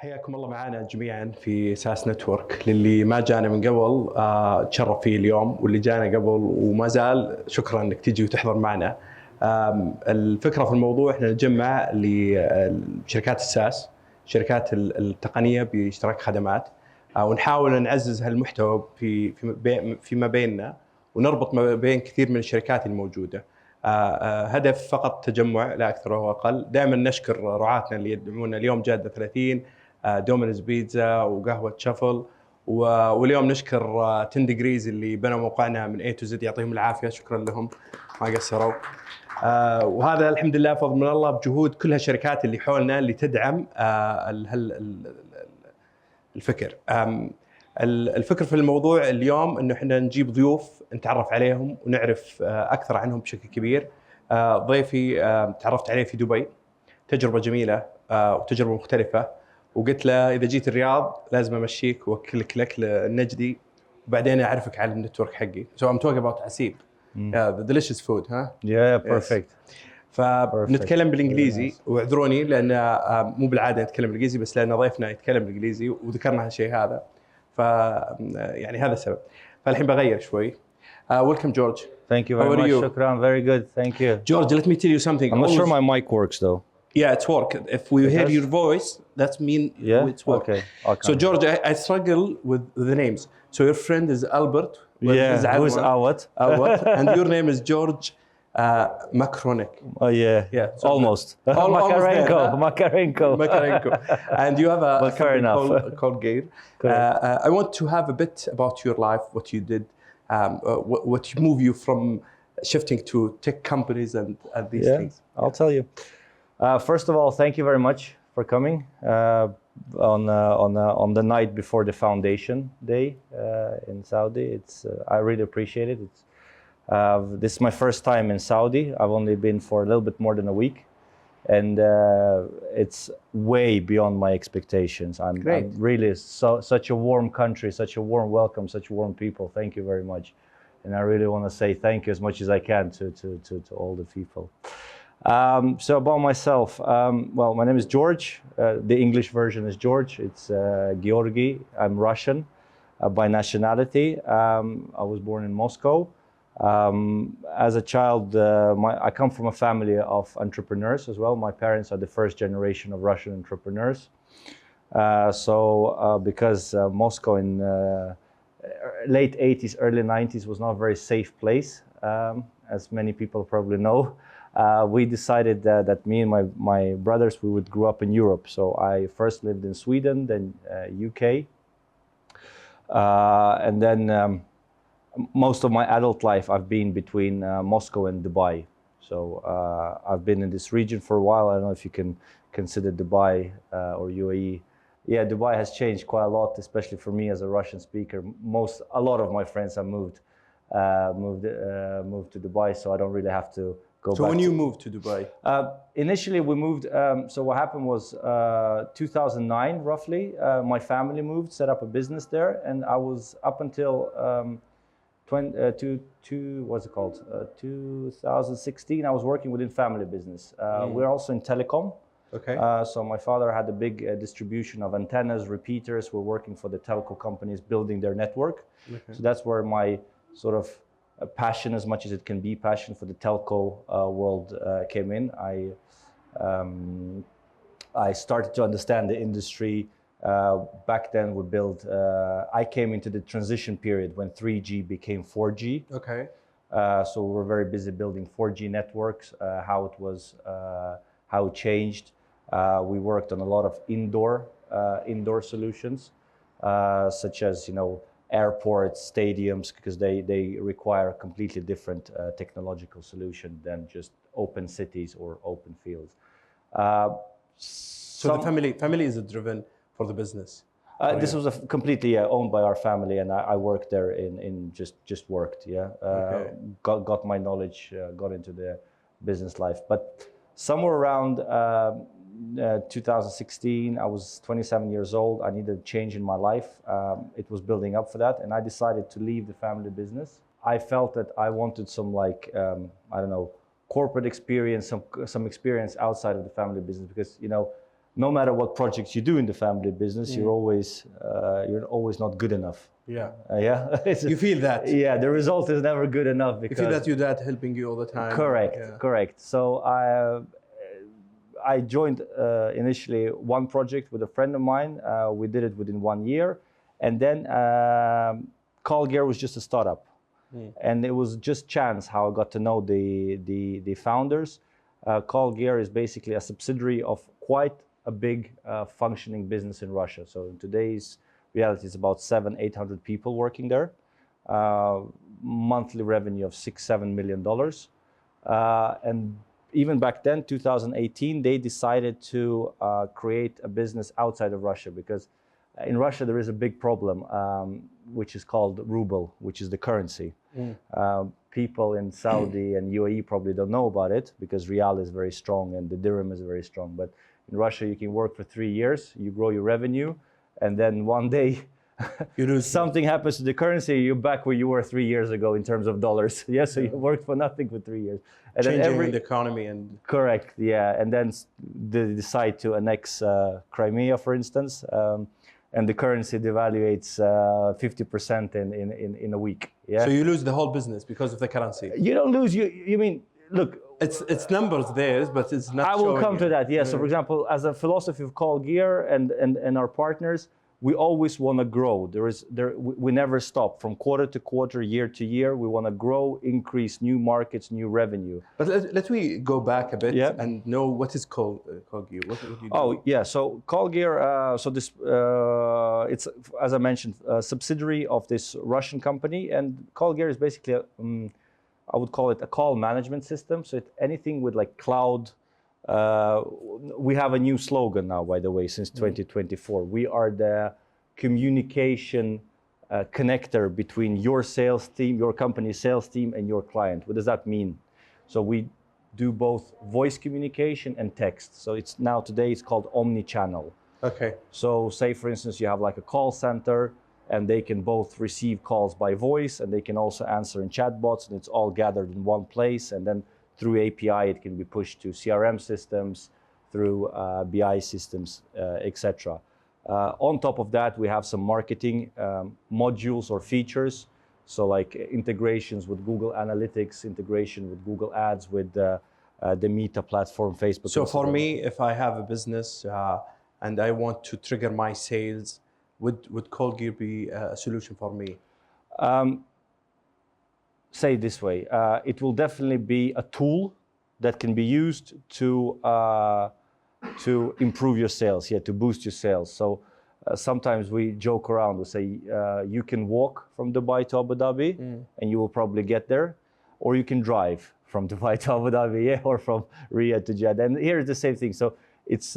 حياكم الله معنا جميعا في ساس نتورك. للي ما جانا من قبل تشرف فيه اليوم، واللي جانا قبل وما زال شكرا انك تجي وتحضر معنا. الفكره في الموضوع احنا نجمع لشركات الساس، شركات التقنيه باشتراك خدمات، ونحاول نعزز هالمحتوى فيما بيننا ونربط ما بين كثير من الشركات الموجوده. هدف فقط تجمع لا اكثر ولا اقل. دائما نشكر رعاتنا اللي يدعمونا. اليوم جاده 30 دومينز بيتزا وقهوه شفل، واليوم نشكر 10 ديجريز اللي بنوا موقعنا من A to Z، يعطيهم العافيه، شكرا لهم ما قصروا. وهذا الحمد لله فضل من الله بجهود كل هالشركات اللي حولنا اللي تدعم الفكر. الفكر في الموضوع اليوم انه احنا نجيب ضيوف نتعرف عليهم ونعرف اكثر عنهم بشكل كبير. ضيفي تعرفت عليه في دبي، تجربه جميله وتجربه مختلفه، وقلت له اذا جيت الرياض لازم امشيك واكلك الاكل النجدي وبعدين اعرفك على النتورك حقي. So I'm talking about عسيب. The delicious food, huh? Yeah, perfect. فبنتكلم بالانجليزي، واعذروني لان مو بالعاده نتكلم بالانجليزي، بس لان ضيفنا يتكلم بالانجليزي وذكرنا هالشيء هذا، يعني هذا السبب. فالحين بغير شوي. Welcome George. Thank you very much. Shukran. Very good. Thank you. George, let me tell you something. I'm not sure my mic works though. Yeah, it's work. If we hear your voice, that means it's work. Okay. So George, I struggle with the names. So your friend is Albert. Yeah. Who's Awad? Awad. And your name is George Makarenko. Oh yeah. Yeah. So almost. Makarenko. And you have a company called Geir. I want to have a bit about your life, what you did, what moved you from shifting to tech companies and these things. I'll tell you. First of all, thank you very much for coming on the night before the foundation day in Saudi. I really appreciate it. This is my first time in Saudi. I've only been for a little bit more than a week, and it's way beyond my expectations. I'm really such a warm country, such a warm welcome, such warm people. Thank you very much, and I really want to say thank you as much as I can to all the people. So about myself, well, my name is George. The English version is George. It's Georgi. I'm Russian by nationality. I was born in Moscow. As a child, I come from a family of entrepreneurs as well. My parents are the first generation of Russian entrepreneurs. Because Moscow in late 80s, early 90s was not a very safe place, as many people probably know. We decided that me and my brothers, we would grow up in Europe. So I first lived in Sweden, then UK, and then most of my adult life I've been between Moscow and Dubai. So I've been in this region for a while. I don't know if you can consider Dubai or UAE. Yeah, Dubai has changed quite a lot, especially for me as a Russian speaker. A lot of my friends have moved to Dubai, so I don't really have to go back. So when you moved to Dubai? Initially we moved, so what happened was 2009 roughly, my family moved, set up a business there, and I was up until 2016, I was working within family business. We're also in telecom. Okay. So my father had a big distribution of antennas, repeaters. We're working for the telco companies, building their network. Okay. So that's where my sort of passion, as much as it can be, passion for the telco world came in. I started to understand the industry. Back then we built, I came into the transition period when 3G became 4G. Okay. So we were very busy building 4G networks, how it changed. We worked on a lot of indoor solutions, such as, airports, stadiums, because they require a completely different technological solution than just open cities or open fields. So the family is driven for the business? This was completely owned by our family, and I worked there in just worked, Okay. Got my knowledge, got into the business life. But somewhere around 2016, I was 27 years old. I needed a change in my life. It was building up for that, and I decided to leave the family business. I felt that I wanted some corporate experience, some experience outside of the family business, because no matter what projects you do in the family business, you're always not good enough. Yeah. Yeah. You feel that. Yeah, the result is never good enough because you feel that your dad helping you all the time. Correct. Yeah. Correct. So I joined initially one project with a friend of mine. We did it within 1 year, and then Call Gear was just a startup, and it was just chance how I got to know the founders. Call Gear is basically a subsidiary of quite a big functioning business in Russia. So in today's reality, it's about 700-800 people working there. Monthly revenue of $6-7 million, and even back then, 2018, they decided to create a business outside of Russia, because in Russia there is a big problem, which is called ruble, which is the currency. People in Saudi and UAE probably don't know about it because rial is very strong and the dirham is very strong. But in Russia, you can work for 3 years, you grow your revenue, and then one day you lose something happens to the currency, you're back where you were 3 years ago in terms of dollars. Yeah, so you worked for nothing for 3 years. And changing then the economy and... Correct, yeah. And then they decide to annex Crimea, for instance, and the currency devaluates 50% in a week. Yeah. So you lose the whole business because of the currency. You don't lose. You mean, look. It's numbers there, but it's not. I will come to that. Yeah. So for example, as a philosophy of Call Gear and our partners, we always want to grow. We never stop from quarter to quarter, year to year. We want to grow, increase new markets, new revenue. But let me go back a bit and know what is Call Gear. What do you do? Oh yeah, so Call Gear. So this it's, as I mentioned, a subsidiary of this Russian company, and Call Gear is basically I would call it a call management system. So anything with like cloud. We have a new slogan now, by the way, since 2024. We are the communication connector between your sales team, your company's sales team, and your client. What does that mean? So we do both voice communication and text. So it's now today it's called omni-channel. Okay. So say, for instance, you have like a call center, and they can both receive calls by voice, and they can also answer in chatbots, and it's all gathered in one place, and then through API, it can be pushed to CRM systems, through BI systems, etc. On top of that, we have some marketing modules or features. So like integrations with Google Analytics, integration with Google Ads, with the Meta platform, Facebook. So for me, if I have a business and I want to trigger my sales, would Call Gear be a solution for me? Say it this way, it will definitely be a tool that can be used to improve your sales, to boost your sales. So sometimes we joke around, we say you can walk from Dubai to Abu Dhabi and you will probably get there, or you can drive from Dubai to Abu Dhabi, or from Riyadh to Jeddah. And here is the same thing. So it's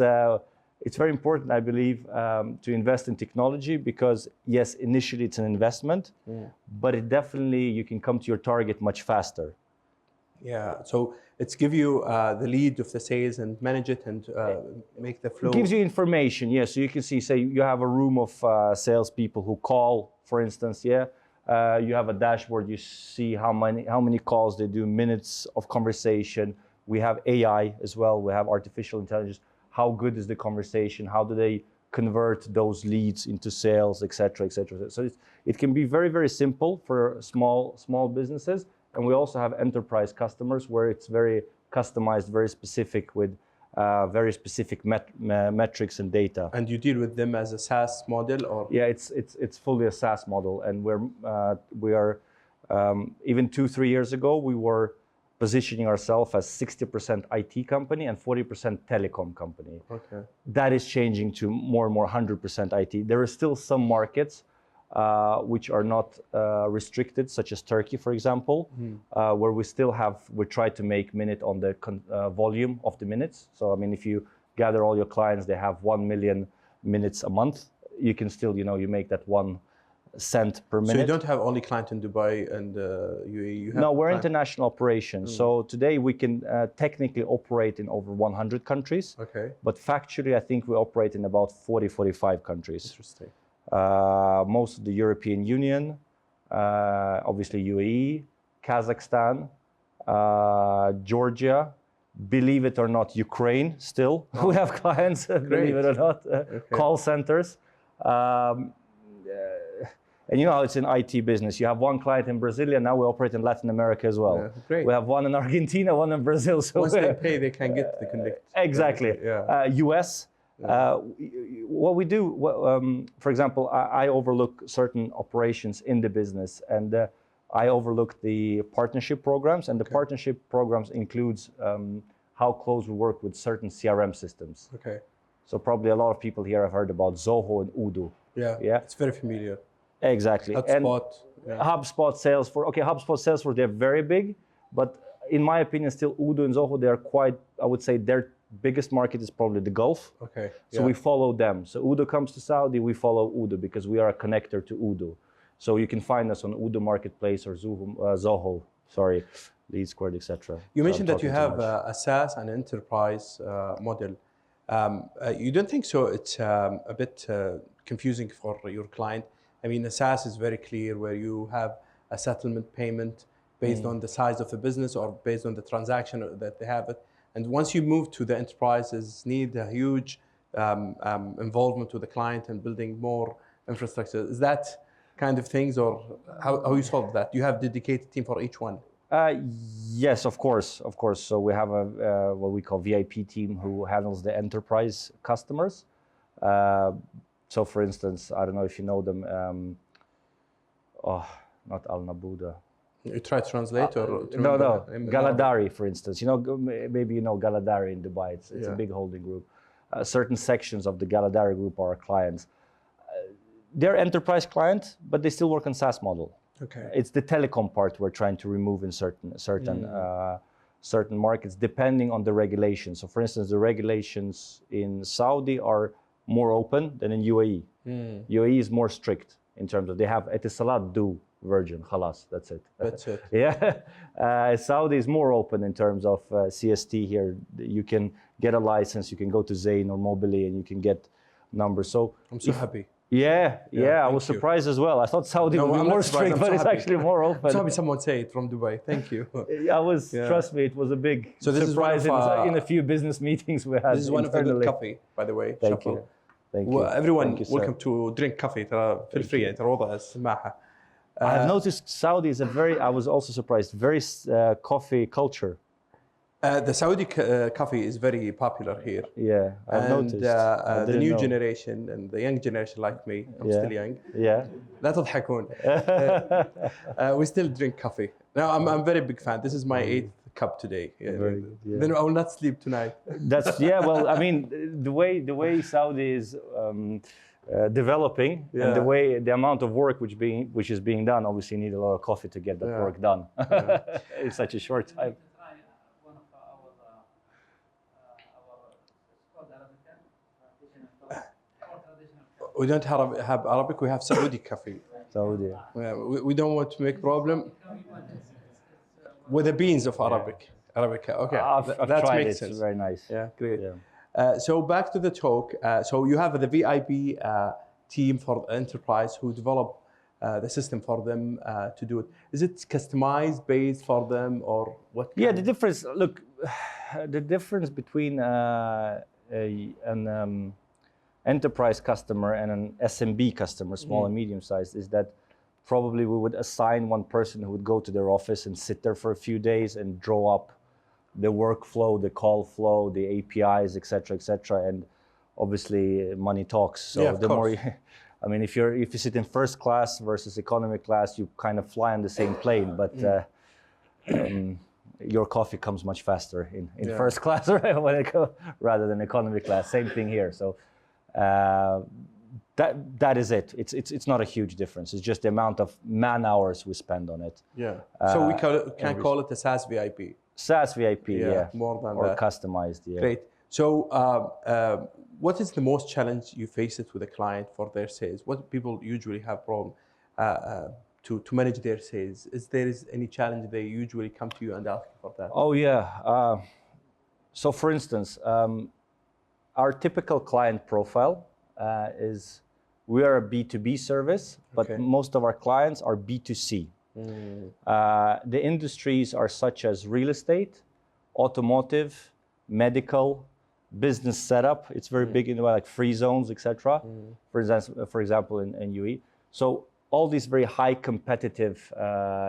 very important, I believe, to invest in technology, because yes, initially it's an investment, but it definitely, you can come to your target much faster. Yeah, so it's give you the lead of the sales and manage it and make the flow. It gives you information, yes. So you can see, say you have a room of salespeople who call, for instance, you have a dashboard, you see how many calls they do, minutes of conversation. We have AI as well, we have artificial intelligence. How good is the conversation? How do they convert those leads into sales, et cetera, et cetera. So it can be very, very simple for small businesses. And we also have enterprise customers where it's very customized, very specific, with very specific metrics and data. And you deal with them as a SaaS model, or? Yeah, it's fully a SaaS model. And we are even 2-3 years ago, we were positioning ourselves as 60% IT company and 40% telecom company. Okay. That is changing to more and more 100% IT. There are still some markets which are not restricted, such as Turkey, for example, where we try to make minute on the volume of the minutes. So, I mean, if you gather all your clients, they have 1 million minutes a month, you can still, you make that 1 cent per minute. So you don't have only clients in Dubai and UAE? You have no, we're international operations. So today we can technically operate in over 100 countries. Okay. But factually, I think we operate in about 40-45 countries. Interesting. Most of the European Union, obviously UAE, Kazakhstan, Georgia, believe it or not, Ukraine still. We have clients, believe it or not, call centers. And you know how it's in IT business. You have one client in Brazil, and now we operate in Latin America as well. Yeah, great. We have one in Argentina, one in Brazil. So once they pay, they can get the connect. Exactly. US. What we do, for example, I overlook certain operations in the business, and I overlook the partnership programs, and the partnership programs includes how close we work with certain CRM systems. Okay. So probably a lot of people here have heard about Zoho and Odoo. Yeah. It's very familiar. Exactly. HubSpot. HubSpot, Salesforce. Okay, HubSpot, Salesforce, they're very big, but in my opinion, still Odoo and Zoho, they are quite, I would say their biggest market is probably the Gulf. Okay. So we follow them. So Odoo comes to Saudi, we follow Odoo because we are a connector to Odoo. So you can find us on Odoo Marketplace or Zoho, Lead Squared, etc. You mentioned that you have a SaaS and enterprise model. You don't think so it's a bit confusing for your client? I mean, the SaaS is very clear where you have a settlement payment based on the size of the business or based on the transaction that they have it. And once you move to the enterprises, need a huge involvement with the client and building more infrastructure. Is that kind of things, or how you solve that? Do you have dedicated team for each one? Yes, of course. So we have a what we call VIP team who handles the enterprise customers. So for instance, I don't know if you know them, not Al Nabuda. You try to translate or? No, Galadari, for instance. You know, maybe you know Galadari in Dubai. It's a big holding group. Certain sections of the Galadari group are our clients. They're enterprise client, but they still work on SaaS model. Okay. It's the telecom part we're trying to remove in certain markets, depending on the regulations. So for instance, the regulations in Saudi are more open than in UAE. UAE is more strict in terms of they have Etisalat do virgin, khalas, that's it. That's it. Yeah. Saudi is more open in terms of CST here. You can get a license, you can go to Zain or Mobily and you can get numbers. So I'm so happy. Yeah, I was surprised as well. I thought Saudi would be more strict, but it's actually more open. I'm so happy someone say it from Dubai. Thank you. Trust me, it was a big surprise in a few business meetings we had. This is one of the good coffee, by the way. Thank you. Everyone, welcome to drink coffee. Feel free. I have noticed Saudi is I was also surprised, very coffee culture. The Saudi coffee is very popular here. Yeah, I've noticed. The new generation and the young generation like me, I'm still young. Yeah. لا تضحكون. We still drink coffee. Now I'm a very big fan. This is my 8th cup today. Very good, yeah. Then I will not sleep tonight. Well, I mean, the way Saudi is developing and the amount of work which is being done, obviously you need a lot of coffee to get that work done in such a short time. We don't have Arabic, we have Saudi coffee. Saudi. We don't want to make problem with the beans of Arabic. Okay, that makes sense. It's very nice. Yeah, great. Yeah. So back to the talk. So you have the VIP team for enterprise who develop the system for them to do it. Is it customized based for them or what? Yeah, the difference between an enterprise customer and an SMB customer, small and medium sized, is that probably we would assign one person who would go to their office and sit there for a few days and draw up the workflow, the call flow, the APIs, etc., and obviously money talks. So the more I mean, if you sit in first class versus economy class, you kind of fly on the same plane, but your coffee comes much faster in first class, right? Rather than economy class. Same thing here. So that is it. It's not a huge difference. It's just the amount of man hours we spend on it. Yeah. So we can call it a SaaS VIP. SaaS VIP, more than or that. Customized. Yeah. Great. So what is the most challenge you face it with a client for their sales? What people usually have problem to manage their sales? Is there any challenge they usually come to you and ask for that? Oh yeah. So for instance, our typical client profile is we are a B2B service, but most of our clients are B2C. The industries are such as real estate, automotive, medical, business setup. It's very big in like free zones, etc. For example, in UAE. So all these very high competitive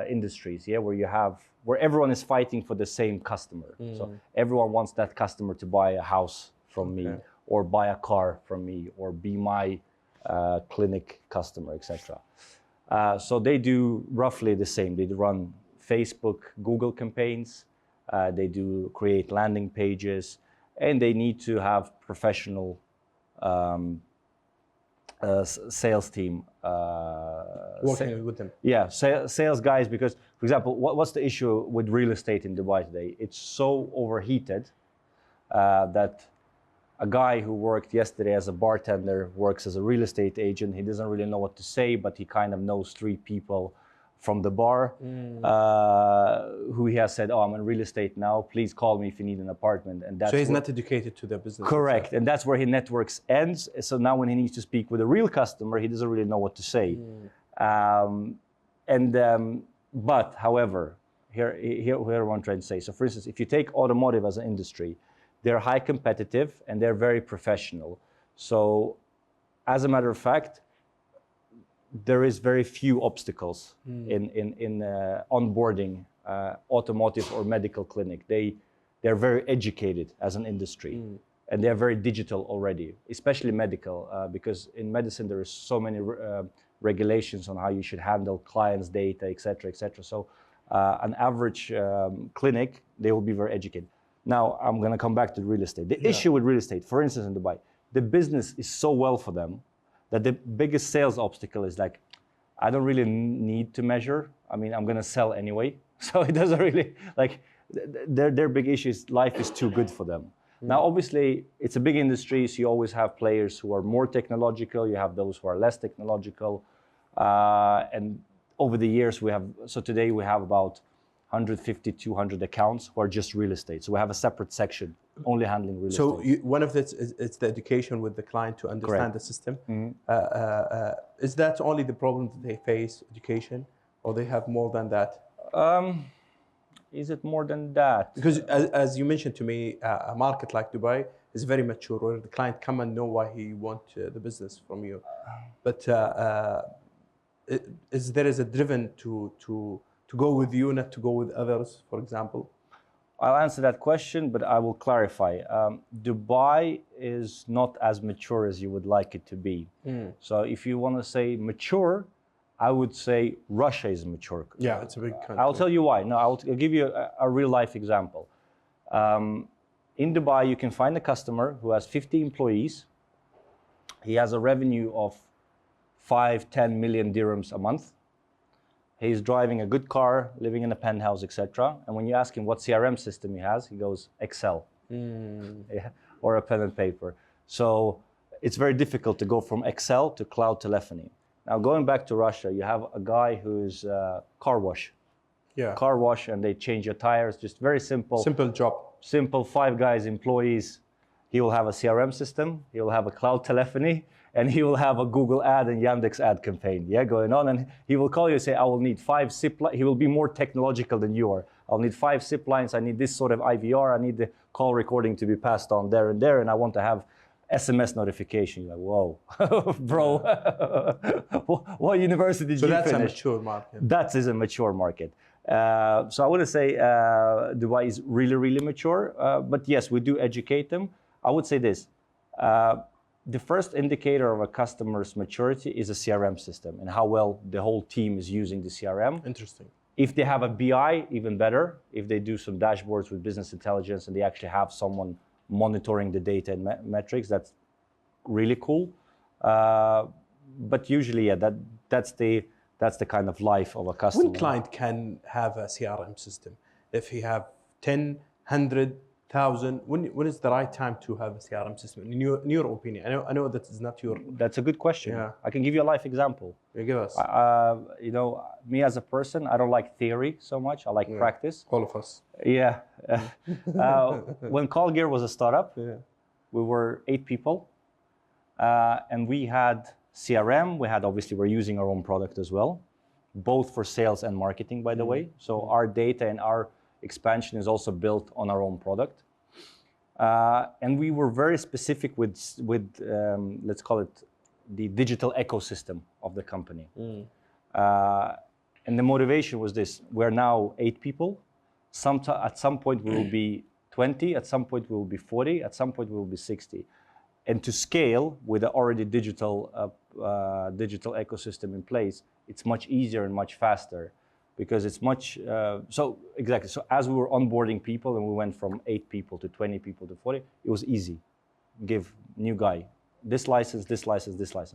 industries, yeah, where everyone is fighting for the same customer. So everyone wants that customer to buy a house from me, or buy a car from me, or be my clinic customer, etc. So they do roughly the same. They run Facebook, Google campaigns. They do create landing pages, and they need to have professional sales team working with them. Yeah, sales guys, because, for example, what's the issue with real estate in Dubai today? It's so overheated that a guy who worked yesterday as a bartender works as a real estate agent. He doesn't really know what to say, but he kind of knows 3 people from the bar who he has said, oh, I'm in real estate now, please call me if you need an apartment. And that's so he's not educated to the business. Correct, itself. and that's where his networks ends. So now when he needs to speak with a real customer, he doesn't really know what to say. But however, here what I'm trying to say. So for instance, if you take automotive as an industry, they're high competitive and they're very professional. So as a matter of fact, there is very few obstacles in onboarding automotive or medical clinic. They're very educated as an industry, and they're very digital already, especially medical, because in medicine there is so many regulations on how you should handle clients' data, etc., etc. So an average clinic, they will be very educated. Now I'm going to come back to real estate. The issue with real estate, for instance, in Dubai, the business is so well for them that the biggest sales obstacle is like, I don't really need to measure. I mean, I'm going to sell anyway. So it doesn't really, like, their big issue is life is too good for them. Now, obviously, it's a big industry, so you always have players who are more technological. You have those who are less technological. And over the years, today we have about 150, 200 accounts who are just real estate. So we have a separate section only handling real estate. So one of this is it's the education with the client to understand the system. Is that only the problem that they face, education, or they have more than that? Is it more than that? Because as you mentioned to me, a market like Dubai is very mature, where the client come and know why he wants the business from you. But is there a driven to go with you, not to go with others, for example? I'll answer that question, but I will clarify. Dubai is not as mature as you would like it to be. So if you want to say mature, I would say Russia is mature. Yeah, it's a big country. I'll tell you why. No, I'll give you a real life example. In Dubai, you can find a customer who has 50 employees. He has a revenue of 5-10 million dirhams a month. He's driving a good car, living in a penthouse, etc. And when you ask him what CRM system he has, he goes, Excel, or a pen and paper. So it's very difficult to go from Excel to cloud telephony. Now, going back to Russia, you have a guy who's car wash. Yeah. Car wash, and they change your tires, just very simple. Simple job. Simple, 5 guys, employees. He will have a CRM system, he will have a cloud telephony, and he will have a Google ad and Yandex ad campaign, going on. And he will call you and say, I will need 5 zip lines. He will be more technological than you are. I'll need 5 zip lines. I need this sort of IVR. I need the call recording to be passed on there and there. And I want to have SMS notification. You're like, whoa, bro, what university did you finish? So that's a mature market. That is a mature market. So I wouldn't say Dubai is really, really mature. But yes, we do educate them. I would say this. The first indicator of a customer's maturity is a CRM system and how well the whole team is using the CRM. Interesting. If they have a BI, even better. If they do some dashboards with business intelligence and they actually have someone monitoring the data and metrics, that's really cool. But usually, yeah, that's the kind of life of a customer. One client can have a CRM system. If he have 10, 100, 1,000, when is the right time to have a CRM system? In your opinion, I know that is not your. That's a good question. Yeah. I can give you a life example. You give us. Me as a person, I don't like theory so much. I like practice. All of us. Yeah. When Call Gear was a startup, we were 8 people, and we had CRM. We're using our own product as well, both for sales and marketing, by the way. So our data and our expansion is also built on our own product. And we were very specific with let's call it the digital ecosystem of the company. And the motivation was this: we're now 8 people. At some point we will be 20, at some point we will be 40, at some point we will be 60. And to scale with the already digital ecosystem in place, it's much easier and much faster, because it's much, so as we were onboarding people and we went from 8 people to 20 people to 40, it was easy. Give new guy, this license,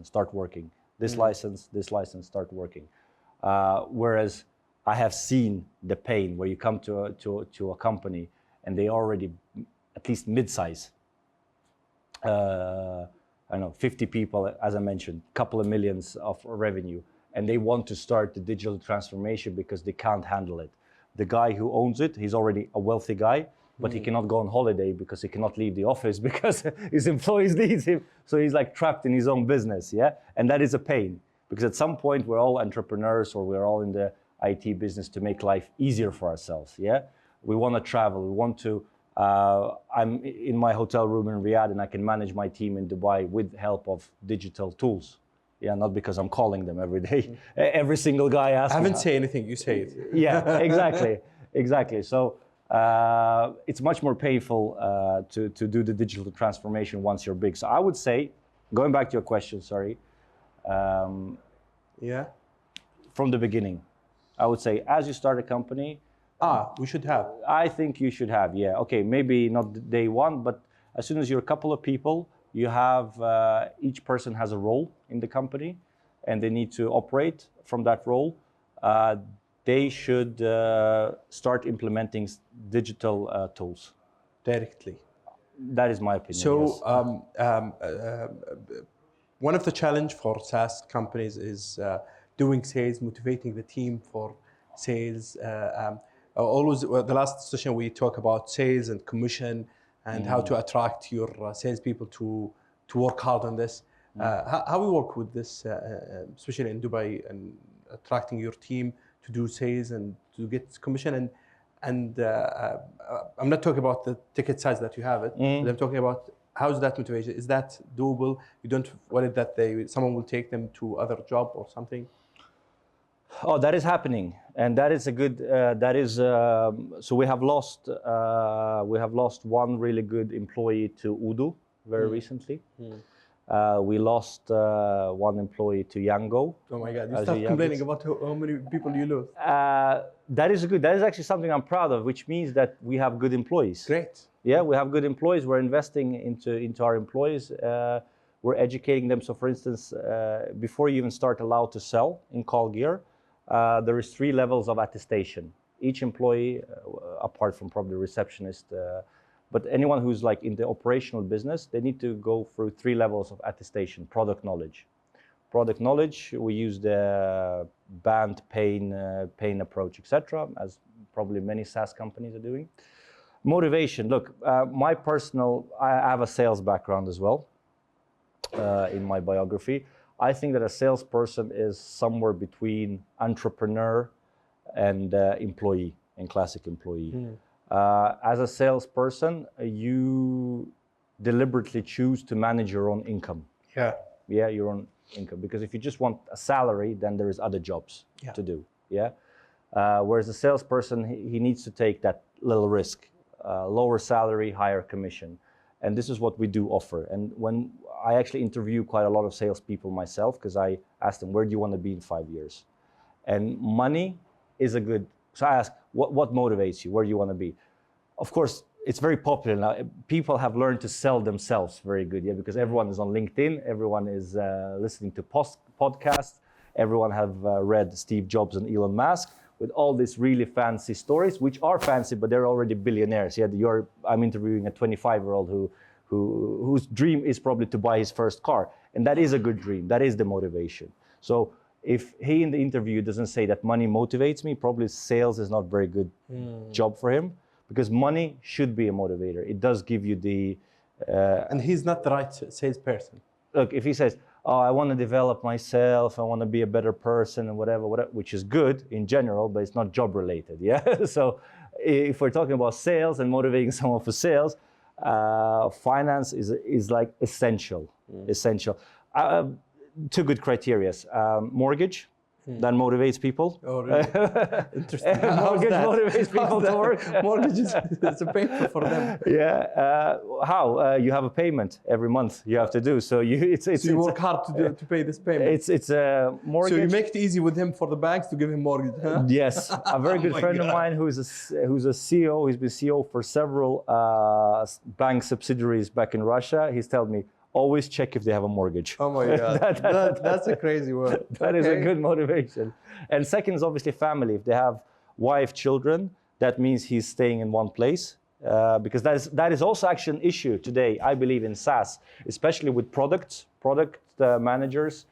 start working. This license, start working. Whereas I have seen the pain where you come to a company and they already at least mid-size. I don't know, 50 people, as I mentioned, couple of millions of revenue, and they want to start the digital transformation because they can't handle it. The guy who owns it, he's already a wealthy guy, but he cannot go on holiday because he cannot leave the office because his employees need him. So he's like trapped in his own business, yeah? And that is a pain, because at some point we're all entrepreneurs, or we're all in the IT business to make life easier for ourselves, yeah? We want to travel, we want to, I'm in my hotel room in Riyadh and I can manage my team in Dubai with help of digital tools. Yeah, not because I'm calling them every day. Every single guy asks I haven't said anything, you say it. Yeah, exactly. So it's much more painful to do the digital transformation once you're big. So I would say, going back to your question, sorry. Yeah. From the beginning, I would say, as you start a company, we should have. I think you should have, yeah. Okay, maybe not day one, but as soon as you're a couple of people, you have, each person has a role in the company and they need to operate from that role. They should start implementing digital tools. Directly. That is my opinion. So yes. One of the challenge for SaaS companies is doing sales, motivating the team for sales. Always, the last session we talked about sales and commission and how to attract your salespeople to work hard on this. How we work with this, especially in Dubai, and attracting your team to do sales and to get commission. And I'm not talking about the ticket size that you have it, but I'm talking about how's that motivation? Is that doable? You don't worry that someone will take them to other job or something? Oh, that is happening, and that is a good. So we have lost one really good employee to Udo very recently. We lost one employee to Yango. Oh my God! You start complaining about how many people you lose. That is good. That is actually something I'm proud of, which means that we have good employees. Great. Yeah, we have good employees. We're investing into our employees. We're educating them. So, for instance, before you even start allowed to sell in Call Gear, there is 3 levels of attestation. Each employee, apart from probably the receptionist, but anyone who's like in the operational business, they need to go through 3 levels of attestation. Product knowledge. Product knowledge, we use the band, pain approach, etc., as probably many SaaS companies are doing. Motivation. Look, I have a sales background as well in my biography. I think that a salesperson is somewhere between entrepreneur and employee, and classic employee. As a salesperson, you deliberately choose to manage your own income. Yeah, your own income. Because if you just want a salary, then there is other jobs to do. Yeah. Whereas a salesperson, he needs to take that little risk, lower salary, higher commission. And this is what we do offer. And when I actually interview quite a lot of salespeople myself, because I ask them, where do you want to be in 5 years? And money is a good, so I ask, what motivates you? Where do you want to be? Of course, it's very popular now. People have learned to sell themselves very good, yeah, because everyone is on LinkedIn, everyone is listening to podcasts, everyone have read Steve Jobs and Elon Musk with all these really fancy stories, which are fancy, but they're already billionaires. Yeah, I'm interviewing a 25-year-old whose dream is probably to buy his first car, and that is a good dream. That is the motivation. So if he in the interview doesn't say that money motivates me, probably sales is not a very good job for him, because money should be a motivator. It does give you the... and he's not the right salesperson. Look, if he says, oh, I want to develop myself, I want to be a better person and whatever, which is good in general, but it's not job related, yeah? So if we're talking about sales and motivating someone for sales, finance is like essential. Two good criteria: mortgage. That motivates people. Oh, really? Interesting. Mortgage motivates people to work. Mortgage is a painful for them. Yeah. How? You have a payment every month you have to do. So you work hard to pay this payment. It's a mortgage. So you make it easy with him for the banks to give him mortgage, huh? Yes. A very good friend of mine who's a CEO. He's been CEO for several bank subsidiaries back in Russia. He's told me, always check if they have a mortgage. Oh my God, that's a crazy word. That is a good motivation. And second is obviously family. If they have wife, children, that means he's staying in one place. Because that is also actually an issue today, I believe, in SaaS, especially with product managers,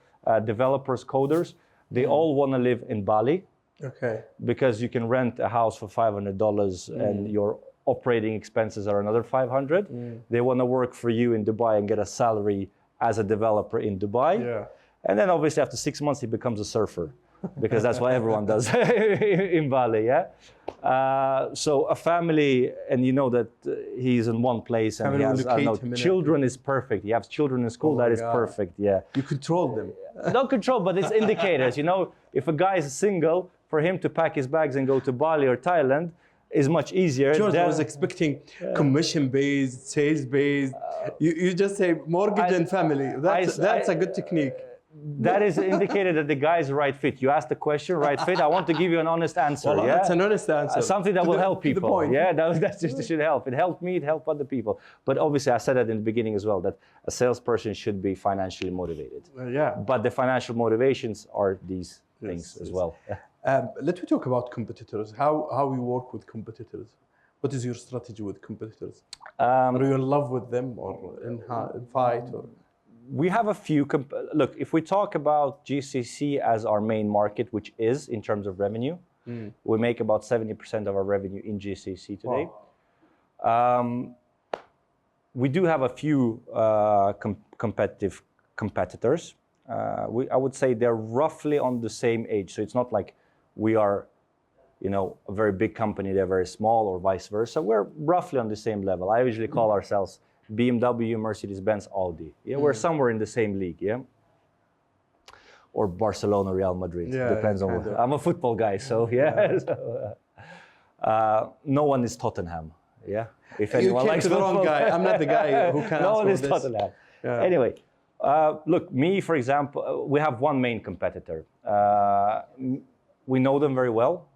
developers, coders. They all want to live in Bali. Okay. Because you can rent a house for $500 and your operating expenses are another 500. They want to work for you in Dubai and get a salary as a developer in Dubai. Yeah. And then obviously after 6 months, he becomes a surfer because that's what everyone does in Bali, yeah? So a family, and you know that he's in one place and he has children is perfect. He has children in school, that is perfect, yeah. You control them. Not control, but it's indicators, you know? If a guy is single, for him to pack his bags and go to Bali or Thailand, is much easier. George, I was expecting commission-based, sales-based. You just say mortgage and family. That's a good technique. That is indicated that the guy is the right fit. You asked the question, right fit. I want to give you an honest answer. Well, that's an honest answer. Something that will help people. The point. Yeah, that just should help. It helped me, it helped other people. But obviously, I said that in the beginning as well, that a salesperson should be financially motivated. Yeah. But the financial motivations are these things as well. Let me talk about competitors. How you work with competitors. What is your strategy with competitors? Are you in love with them or in fight? Or? We have a few. Look, if we talk about GCC as our main market, which is in terms of revenue, we make about 70% of our revenue in GCC today. Wow. We do have a few competitors. I would say they're roughly on the same age. So it's not like we are, a very big company, they're very small, or vice versa. We're roughly on the same level. I usually call ourselves BMW, Mercedes-Benz, Audi. Yeah, we're somewhere in the same league, yeah? Or Barcelona, Real Madrid, depends on what. I'm a football guy, so yeah. No one is Tottenham, yeah? If anyone likes the wrong guy. I'm not the guy who can No one is this. Tottenham. Yeah. Anyway, look, me, for example, we have one main competitor. We know them very well.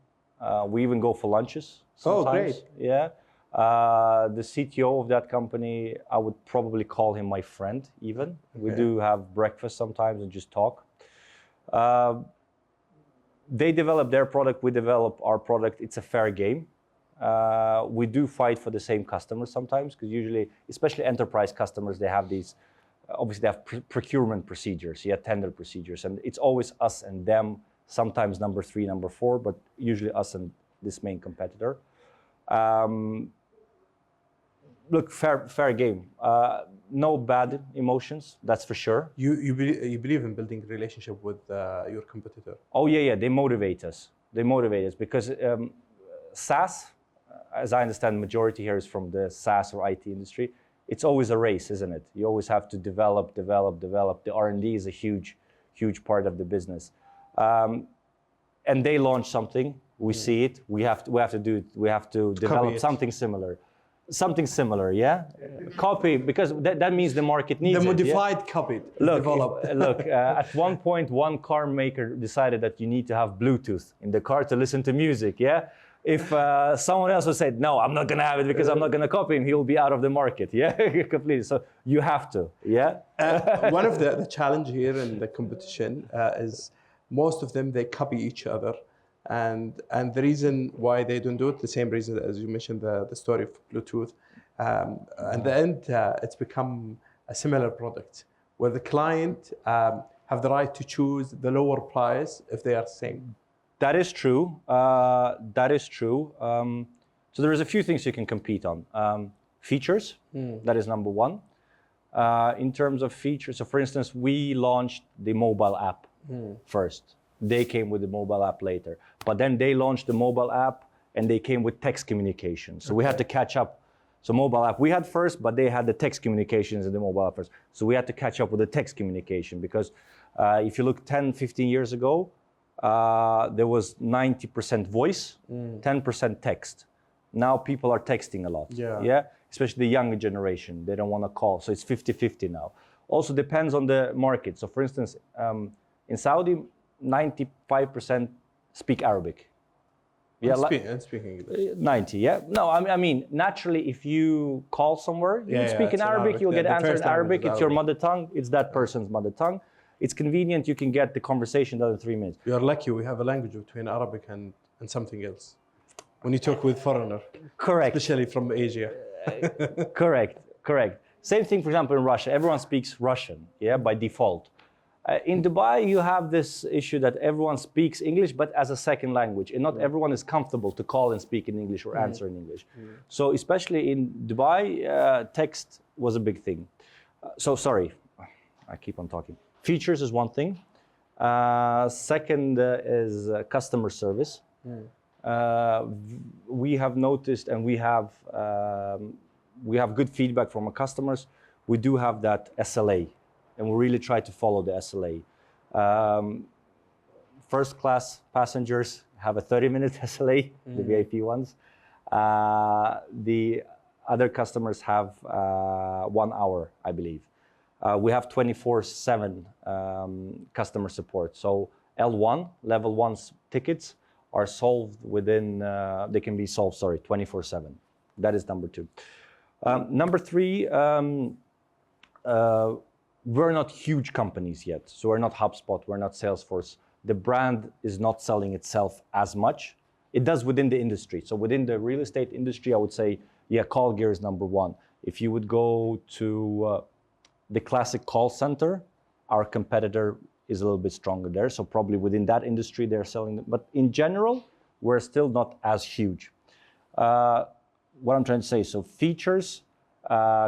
We even go for lunches sometimes. Oh, great. Yeah. The CTO of that company, I would probably call him my friend even. Okay. We do have breakfast sometimes and just talk. They develop their product, we develop our product. It's a fair game. We do fight for the same customers sometimes, because usually, especially enterprise customers, they have these, obviously they have procurement procedures, tender procedures, and it's always us and them, sometimes number 3, number 4, but usually us and this main competitor. Look, fair game. No bad emotions, that's for sure. You believe in building a relationship with your competitor? Oh yeah, they motivate us. They motivate us because SaaS, as I understand, the majority here is from the SaaS or IT industry. It's always a race, isn't it? You always have to develop. The R&D is a huge part of the business. And they launch something, we see it, we have to do it, we have to develop something similar. Something similar, yeah? Copy, because that means the market needs the it. Modified copy. Look, at one point, one car maker decided that you need to have Bluetooth in the car to listen to music, yeah? If someone else would say, no, I'm not gonna have it because I'm not gonna copy him, he'll be out of the market, yeah? Completely, so you have to, yeah? One of the challenge here in the competition is most of them, they copy each other. And the reason why they don't do it, the same reason as you mentioned, the story of Bluetooth. In the end, it's become a similar product where the client have the right to choose the lower price if they are the same. That is true. That is true. So there is a few things you can compete on. Features, that is number one. In terms of features, so for instance, we launched the mobile app first. They came with the mobile app later. But then they launched the mobile app and they came with text communication. So we had to catch up. So mobile app we had first, but they had the text communications in the mobile app first. So we had to catch up with the text communication because if you look 10, 15 years ago, there was 90% voice, 10% text. Now people are texting a lot, yeah? Especially the younger generation, they don't want to call. So it's 50-50 now. Also depends on the market. So for instance, in Saudi, 95% speak Arabic. Yeah, and speaking English. 90, yeah. No, I mean, naturally, if you call somewhere, you speak in Arabic, you'll get answered in Arabic. It's your mother tongue. It's that person's mother tongue. It's convenient. You can get the conversation done in 3 minutes. You're lucky we have a language between Arabic and something else. When you talk with foreigner. Correct. Especially from Asia. Correct. Same thing, for example, in Russia. Everyone speaks Russian, yeah, by default. In Dubai, you have this issue that everyone speaks English, but as a second language. And not everyone is comfortable to call and speak in English or answer in English. So especially in Dubai, text was a big thing. So sorry, I keep on talking. Features is one thing. Second is customer service. We have noticed and we have good feedback from our customers. We do have that SLA. And we really try to follow the SLA. First class passengers have a 30-minute SLA, the VIP ones. The other customers have 1 hour, I believe. We have 24/7 customer support. So L1, level 1's tickets are solved within, they can be solved, 24/7. That is number 2. Number 3, we're not huge companies yet. So we're not HubSpot, we're not Salesforce. The brand is not selling itself as much. It does within the industry. So within the real estate industry, I would say, yeah, call gear is number 1. If you would go to the classic call center, our competitor is a little bit stronger there. So probably within that industry, they're selling them. But in general, we're still not as huge. What I'm trying to say, so features,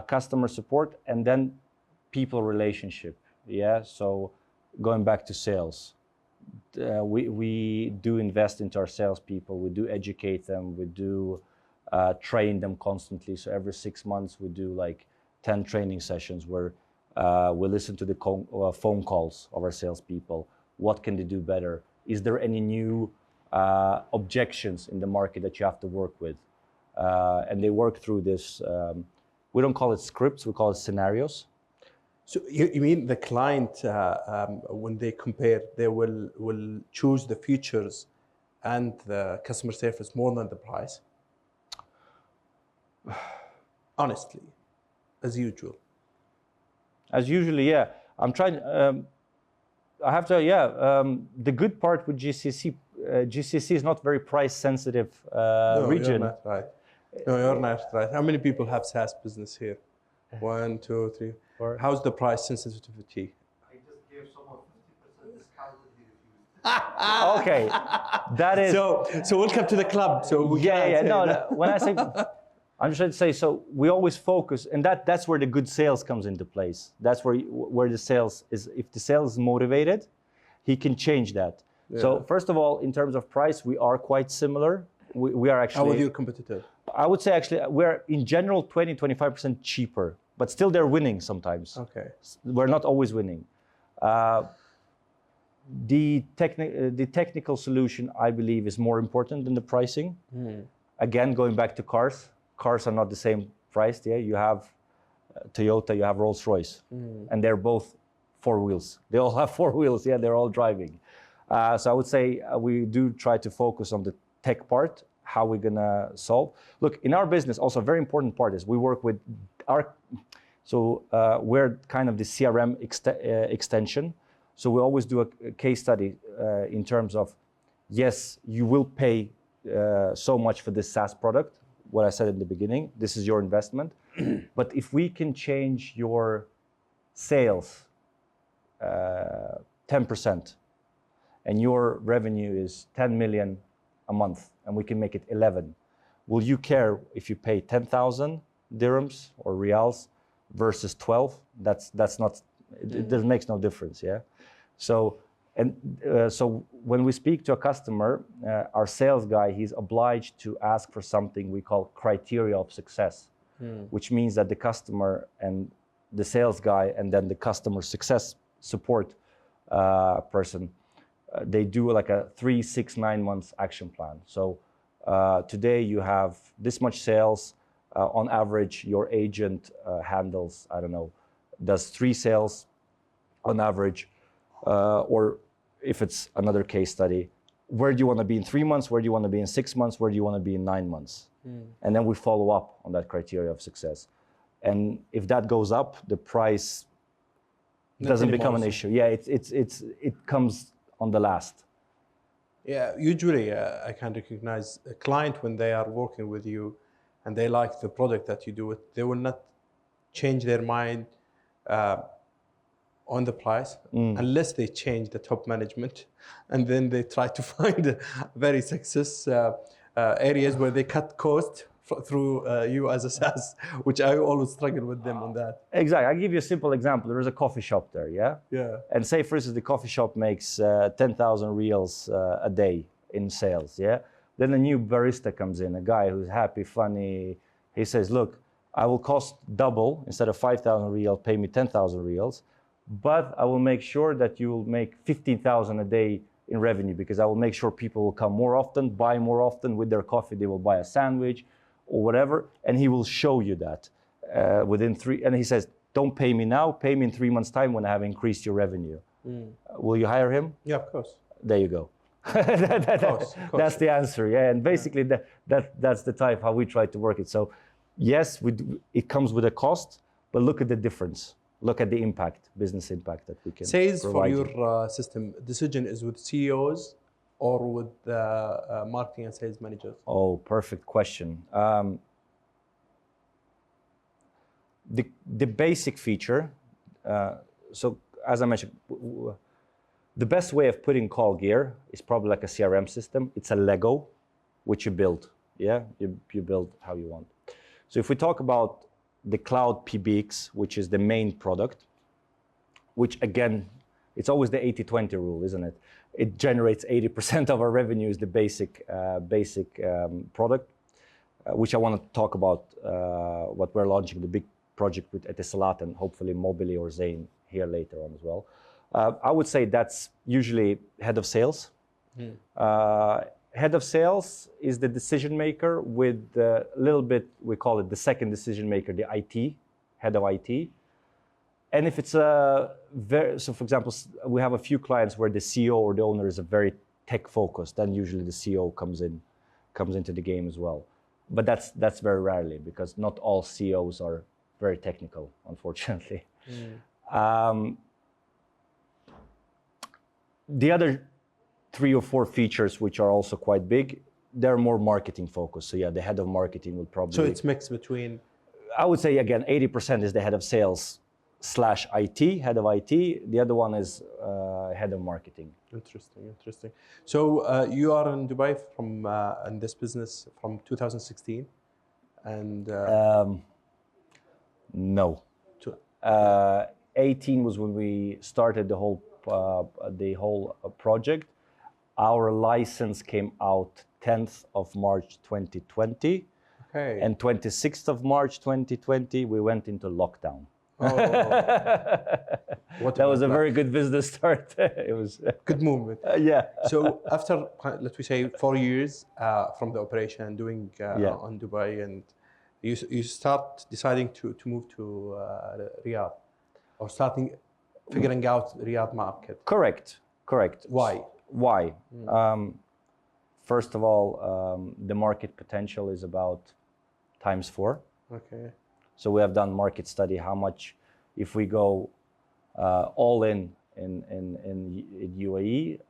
customer support, and then people relationship, yeah? So going back to sales, we do invest into our salespeople, we do educate them, we do train them constantly. So every 6 months we do like 10 training sessions where we listen to the phone calls of our salespeople. What can they do better? Is there any new objections in the market that you have to work with? And they work through this, we don't call it scripts, we call it scenarios. So you mean the client, when they compare, they will choose the features and the customer service more than the price? Honestly, as usual. As usually, yeah. I'm trying, I have to, yeah. The good part with GCC, GCC is not very price sensitive region. You're not right. No, you're not right. How many people have SaaS business here? 1, 2, 3, 4. How's the price sensitivity? I just gave someone 50% discount and he refused. Okay, that is. So welcome to the club. So we no. When I say, I'm just trying to say, so we always focus, and that's where the good sales comes into place. That's where the sales is. If the sales is motivated, he can change that. Yeah. So first of all, in terms of price, we are quite similar. We are actually. How are your competitors? I would say actually we're in general 20-25% cheaper, but still they're winning sometimes. Okay. We're not always winning. The technical solution, I believe, is more important than the pricing. Again, going back to cars are not the same price. Yeah, you have Toyota, you have Rolls-Royce, and they're both 4 wheels. They all have 4 wheels. Yeah, they're all driving. So I would say we do try to focus on the tech part, how we're gonna solve. Look, in our business, also a very important part is we work with we're kind of the CRM extension. So we always do a case study in terms of, yes, you will pay so much for this SaaS product, what I said in the beginning, this is your investment. But if we can change your sales 10% and your revenue is 10 million a month and we can make it 11, will you care if you pay 10,000 dirhams or rials versus 12? That's not, it makes no difference, yeah? So And so when we speak to a customer, our sales guy, he's obliged to ask for something we call criteria of success, which means that the customer and the sales guy and then the customer success support person, they do like a 3, 6, 9 months action plan. So today you have this much sales. On average, your agent handles, I don't know, does 3 sales on average, or if it's another case study, where do you want to be in 3 months? Where do you want to be in 6 months? Where do you want to be in 9 months? And then we follow up on that criteria of success. And if that goes up, the price doesn't become an issue. Yeah, it comes on the last. Yeah, usually I can recognize a client when they are working with you and they like the product that you do, they will not change their mind on the price unless they change the top management, and then they try to find very success areas where they cut cost through you as a SaaS, which I always struggle with them on that. Exactly. I'll give you a simple example. There is a coffee shop there, yeah? Yeah. And say, for instance, the coffee shop makes 10,000 reals a day in sales, yeah? Then a new barista comes in, a guy who's happy, funny. He says, look, I will cost double. Instead of 5,000 reals, pay me 10,000 reals. But I will make sure that you will make 15,000 a day in revenue, because I will make sure people will come more often, buy more often. With their coffee, they will buy a sandwich or whatever. And he will show you that within 3. And he says, don't pay me now, pay me in 3 months' time when I have increased your revenue. Will you hire him? Yeah, of course. There you go. Of course. That's the answer, yeah. And basically, that's the type how we try to work it. So, yes, it comes with a cost, but look at the difference. Look at the impact, business impact that we can Sales for provide your system, decision is with CEOs or with marketing and sales managers? Oh, perfect question. The basic feature, so as I mentioned, the best way of putting call gear is probably like a CRM system. It's a Lego, which you build, yeah? You build how you want. So if we talk about the cloud PBX, which is the main product, which again, it's always the 80-20 rule, isn't it? It generates 80% of our revenue is the basic product, which I want to talk about what we're launching, the big project with Etisalat and hopefully Mobily or Zain here later on as well. I would say that's usually head of sales. Head of sales is the decision maker with a little bit, we call it the second decision maker, the IT, head of IT. And if it's so for example, we have a few clients where the CEO or the owner is a very tech focused, then usually the CEO comes into the game as well. But that's very rarely, because not all CEOs are very technical, unfortunately. The other 3 or 4 features, which are also quite big, they're more marketing focused. So yeah, the head of marketing will probably... So it's mixed between... I would say, again, 80% is the head of sales / IT, head of IT. The other one is head of marketing. Interesting. So you are in Dubai in this business from 2016? And... no. 18 was when we started the whole project. Our license came out 10th of March 2020. Okay. And 26th of March 2020, we went into lockdown. Oh. That was a very good business start. It was good movement. Yeah. So after, let me say, 4 years from the operation and doing on Dubai, and you start deciding to move to Riyadh, or figuring out Riyadh market. Correct. Why? First of all, the market potential is about ×4. Okay. So we have done market study, how much, if we go all in UAE,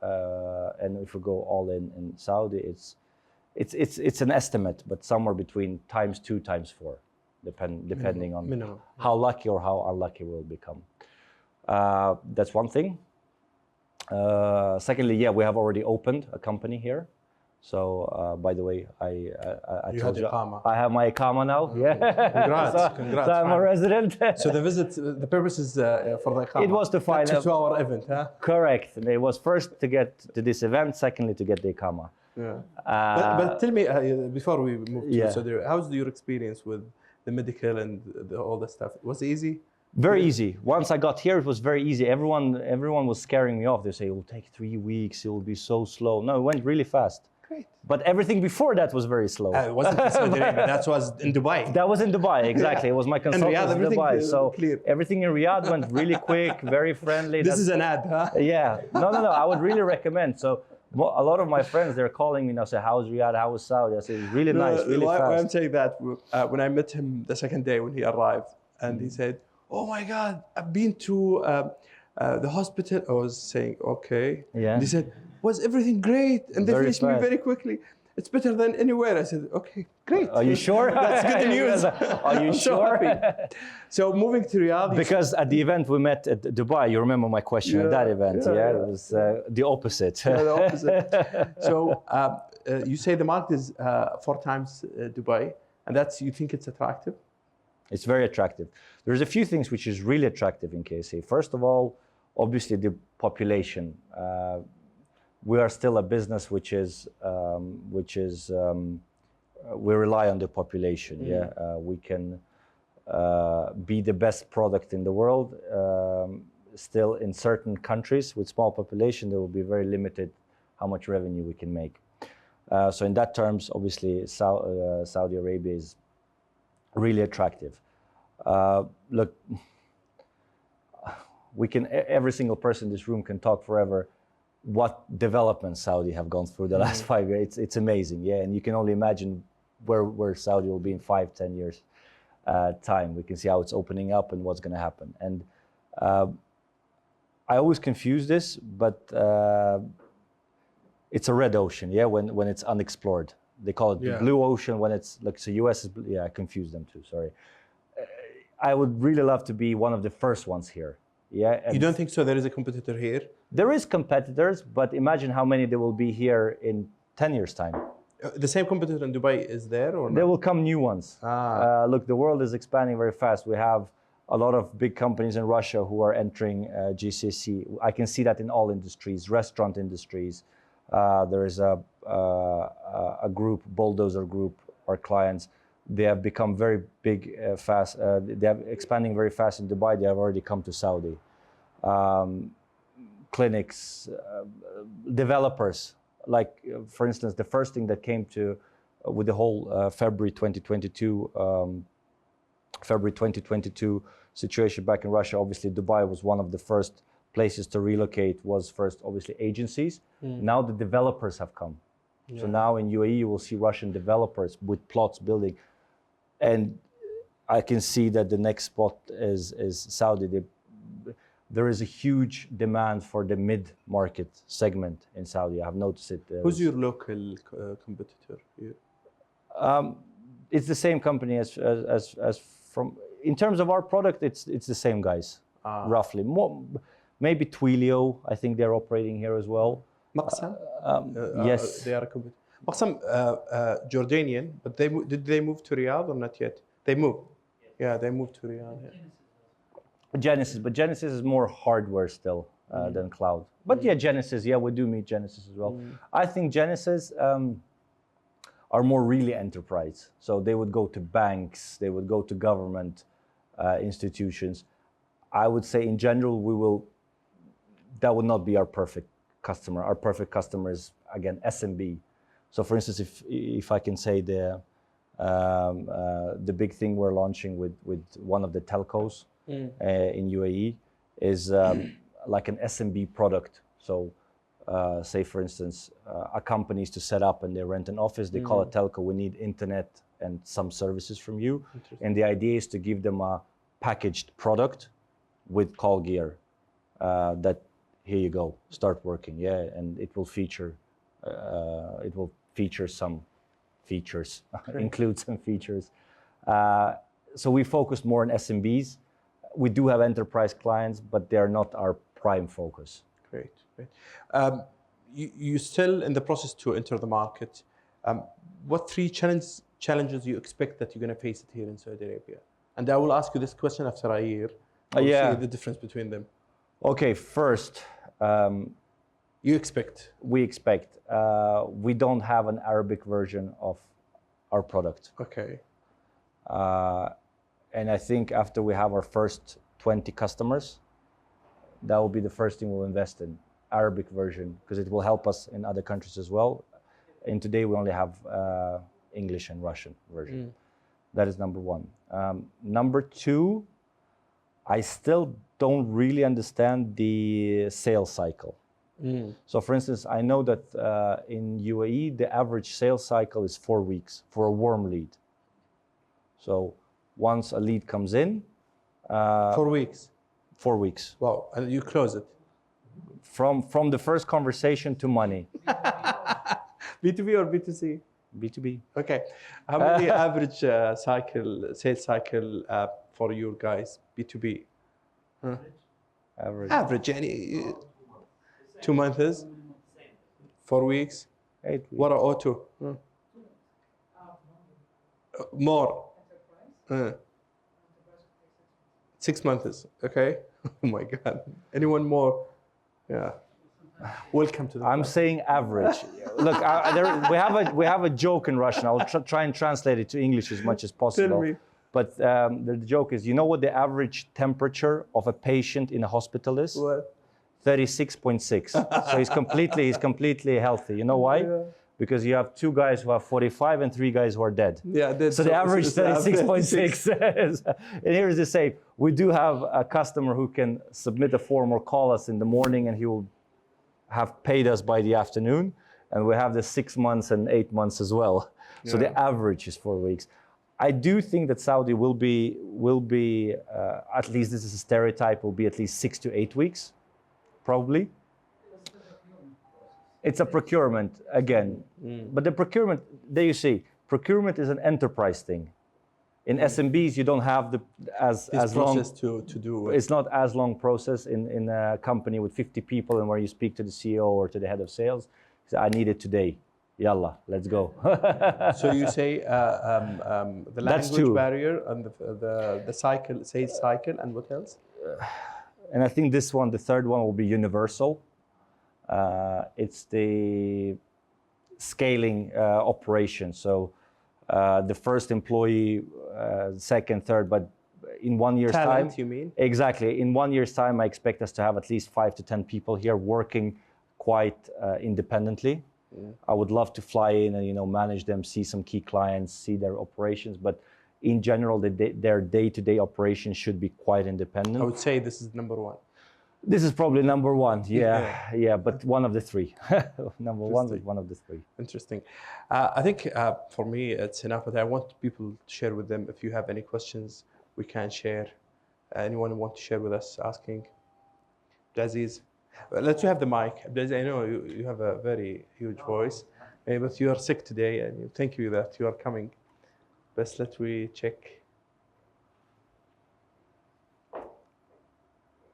and if we go all in Saudi, it's an estimate, but somewhere between ×2, ×4, depending on minimum. How lucky or how unlucky we'll become. That's one thing. Secondly, yeah, we have already opened a company here. So, by the way, I You told had Iqama. I have my Iqama now. Yeah. Congrats. So I'm a resident. So the visit, the purpose is for the Iqama. It was to find not to our event, huh? Correct. It was first to get to this event, secondly to get the Iqama. Yeah. But tell me, before we move to Saudi, how's your experience with the medical and all that stuff? Was it easy? Very easy. Once I got here, it was very easy. Everyone was scaring me off. They say it will take 3 weeks. It will be so slow. No, it went really fast. Great. But everything before that was very slow. It wasn't in Saudi Arabia. That was in Dubai. That was in Dubai, exactly. It was my consultant in Dubai. So clear. everything in Riyadh went really quick, very friendly. This is an ad, huh? Yeah. No. I would really recommend. So a lot of my friends, they're calling me now, say, how's Riyadh? How was Saudi? I say, it's really nice, really fast. Why I'm saying that, when I met him the second day when he arrived, and he said, oh my God, I've been to the hospital. I was saying, okay. Yeah. And he said, was everything great? And they Very finished me fast. very quickly. It's better than anywhere. I said, okay, great. Are you sure? That's good news. Are you I'm so sure? happy. So moving to Riyadh. Because at the event we met at Dubai, you remember my question at that event, It was the opposite. The opposite. So you say the market is 4 times Dubai, and you think it's attractive? It's very attractive. There's a few things which is really attractive in KSA. First of all, obviously the population. We are still a business we rely on the population. We can be the best product in the world. Still, in certain countries with small population, there will be very limited how much revenue we can make. So in that terms, obviously, Saudi Arabia is really attractive. Look, every single person in this room can talk forever what developments Saudi have gone through the last 5 years. It's amazing, and you can only imagine where Saudi will be in 5-10 years time. We can see how it's opening up and what's going to happen. And I always confuse this, but it's a red ocean, when it's unexplored. They call it the blue ocean when it's like, so US is, I confuse them too, sorry. I would really love to be one of the first ones here. You don't think so? There is a competitor here? There is competitors, but imagine how many there will be here in 10 years' time. The same competitor in Dubai is there, or not? There will come new ones. Look, the world is expanding very fast. We have a lot of big companies in Russia who are entering GCC. I can see that in all industries, restaurant industries. There is a group, Bulldozer Group, our clients. They have become very big, fast. They are expanding very fast in Dubai. They have already come to Saudi. Clinics, developers. Like, for instance, the first thing that came with the whole February 2022 situation back in Russia, obviously Dubai was one of the first places to relocate, was first obviously agencies. Now the developers have come. So now in UAE you will see Russian developers with plots building. And I can see that the next spot is Saudi. There is a huge demand for the mid-market segment in Saudi. I have noticed it. Who's your local competitor here? It's the same company as from. In terms of our product, it's the same guys, roughly. Maybe Twilio, I think they're operating here as well. Maqsam? Yes. They are a competitor. Maqsam, Jordanian, but did they move to Riyadh or not yet? They moved. Yeah, they moved to Riyadh. Genesis, but Genesis is more hardware still than cloud. But Genesis, we do meet Genesis as well. I think Genesis are more really enterprise. So they would go to banks, they would go to government institutions. I would say in general, that would not be our perfect customer. Our perfect customer is, again, SMB. So for instance, if I can say the big thing we're launching with one of the telcos in UAE is like an SMB product. So say for instance, a company is to set up and they rent an office, they call a telco, we need internet and some services from you. And the idea is to give them a packaged product with call gear that here you go, start working, and it will feature some features, include some features. So we focus more on SMBs. We do have enterprise clients, but they are not our prime focus. Great. you're still in the process to enter the market. What three challenges you expect that you're going to face it here in Saudi Arabia? And I will ask you this question after a year. We'll see the difference between them. Okay, first, we expect we don't have an Arabic version of our product. Okay. And I think after we have our first 20 customers, that will be the first thing we'll invest in, Arabic version, because it will help us in other countries as well. And today we only have English and Russian version. That is number one. Number two, I still don't really understand the sales cycle. So for instance, I know that in UAE, the average sales cycle is 4 weeks for a warm lead. So once a lead comes in, 4 weeks. 4 weeks. Wow, and you close it. From the first conversation to money. B2B or B2C? B2B. Okay. How many average sales cycle for you guys, B2B? Average, يعني 2 months, 4 weeks, 8 weeks. What are auto? More. 6 months, okay? Oh my God. Anyone more? Yeah. Welcome to the I'm saying average. Look, we have a joke in Russian. I'll try and translate it to English as much as possible. Tell me. But the joke is, you know what the average temperature of a patient in a hospital is? What? 36.6. So he's completely healthy. You know why? Yeah. Because you have 2 guys who are 45 and 3 guys who are dead. Yeah, so the average 36.6. And here's the same. We do have a customer who can submit a form or call us in the morning, and he will have paid us by the afternoon. And we have the 6 months and 8 months as well. So the average is 4 weeks. I do think that Saudi will be at least this is a stereotype, will be at least 6 to 8 weeks, probably. It's a procurement again, but the procurement, there you see, procurement is an enterprise thing. In SMBs, you don't have as long to do. It's not as long process in a company with 50 people and where you speak to the CEO or to the head of sales. So I need it today. Yalla, let's go. So you say the language barrier and the sales cycle, and what else? And I think this one, the third one, will be universal. It's the scaling operation. So the first employee, second, third, but in 1 year's Talent, time. you mean? Exactly. In 1 year's time, I expect us to have at least 5 to 10 people here working quite independently. I would love to fly in and manage them, see some key clients, see their operations. But in general, their day-to-day operations should be quite independent. I would say this is number one. This is probably number one. Yeah, but one of the three. Number one is one of the three. Interesting. I think for me, it's enough, but I want people to share with them. If you have any questions, we can share. Anyone want to share with us asking? Abdulaziz, let you have the mic. Abdulaziz, I know you have a very huge voice, but you are sick today, and thank you that you are coming. But let we check.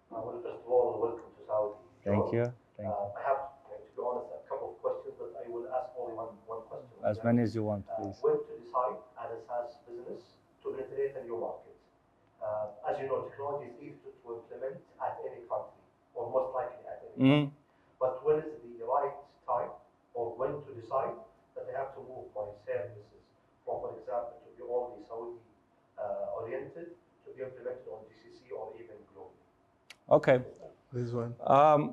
Well, first of all, welcome to Saudi. Thank you. I have, to be honest, a couple of questions, but I will ask only one question. As many as you want, please. When to decide as a SaaS business to penetrate a new market? As you know, technology is easy to implement at any country, or most likely at any country. But when is the right time, or when to decide that I have to move my services from, for example, to be only Saudi oriented, to be implemented on GCC or even globally? Okay. This one.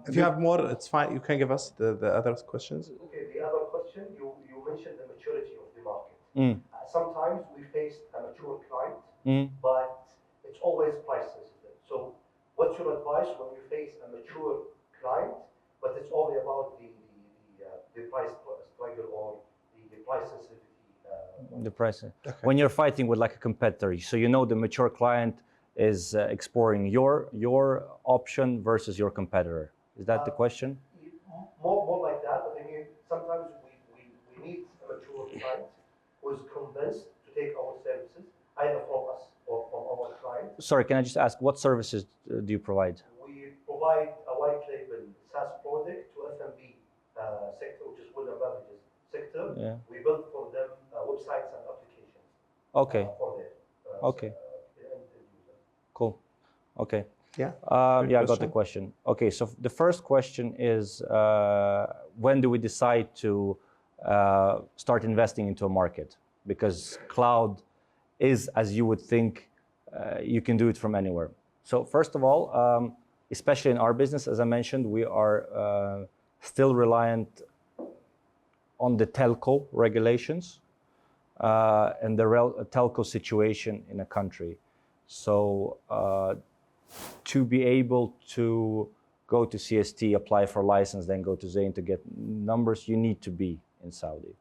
If you have more, it's fine. You can give us the other questions. Okay, the other question, you mentioned the maturity of the market. Sometimes we face a mature client, but it's always price sensitive. So what's your advice when you face a mature client, but it's only about the price struggle or the price sensitivity? The price. Okay. When you're fighting with like a competitor, so you know the mature client is exploring your option versus your competitor. Is that the question? More like that, but I mean, sometimes we need a mature client who is convinced to take our services, either from us or from our client. Sorry, can I just ask, what services do you provide? We provide a white label SaaS product to SMB sector, Yeah. we build for them websites and applications. Okay. For their Okay. end user. Cool. Okay. Yeah. Yeah, I got the question. Okay, so the first question is, when do we decide to start investing into a market? Because cloud is, as you would think, you can do it from anywhere. So first of all, especially in our business, as I mentioned, we are still reliant on the telco regulations and the telco situation in a country. So to be able to go to CST, apply for a license, then go to Zain to get numbers, you need to be in Saudi.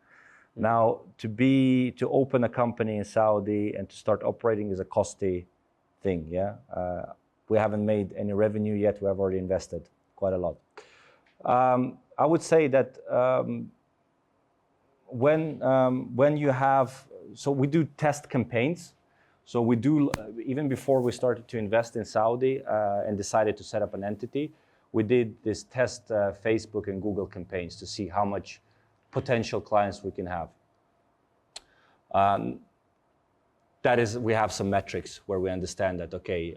Now, to open a company in Saudi and to start operating is a costly thing, yeah? We haven't made any revenue yet, we have already invested quite a lot. I would say that when you have, so we do test campaigns. So we do, even before we started to invest in Saudi and decided to set up an entity, we did this test Facebook and Google campaigns to see how much potential clients we can have. That is, we have some metrics where we understand that, okay,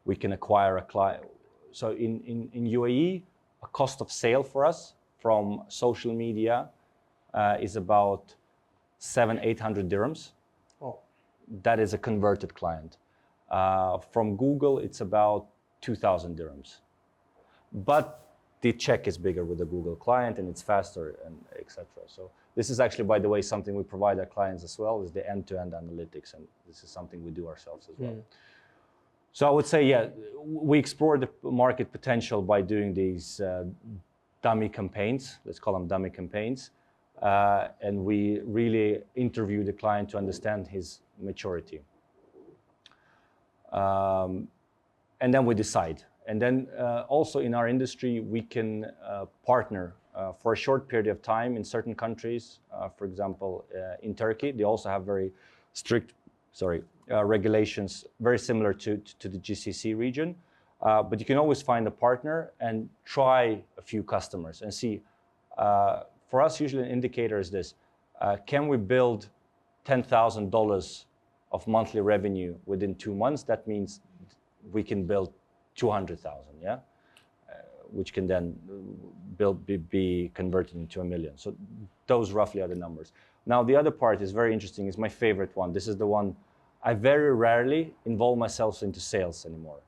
we can acquire a client. So in UAE, a cost of sale for us from social media is about 700-800 dirhams. Oh. That is a converted client. From Google, it's about 2,000 dirhams. But the check is bigger with the Google client and it's faster and etc. So this is actually, by the way, something we provide our clients as well, is the end-to-end analytics, and this is something we do ourselves as well. So I would say, yeah, we explore the market potential by doing these dummy campaigns, let's call them dummy campaigns, and we really interview the client to understand his maturity. And then we decide. And then also in our industry, we can partner for a short period of time in certain countries. For example, in Turkey, they also have very strict, regulations, very similar to the GCC region. But you can always find a partner and try a few customers and see. For us, usually an indicator is this: can we build $10,000 of monthly revenue within 2 months? That means we can build 200,000, yeah, which can then be converted into $1 million. So those roughly are the numbers. Now the other part is very interesting. It's my favorite one. This is the one I very rarely involve myself into sales anymore.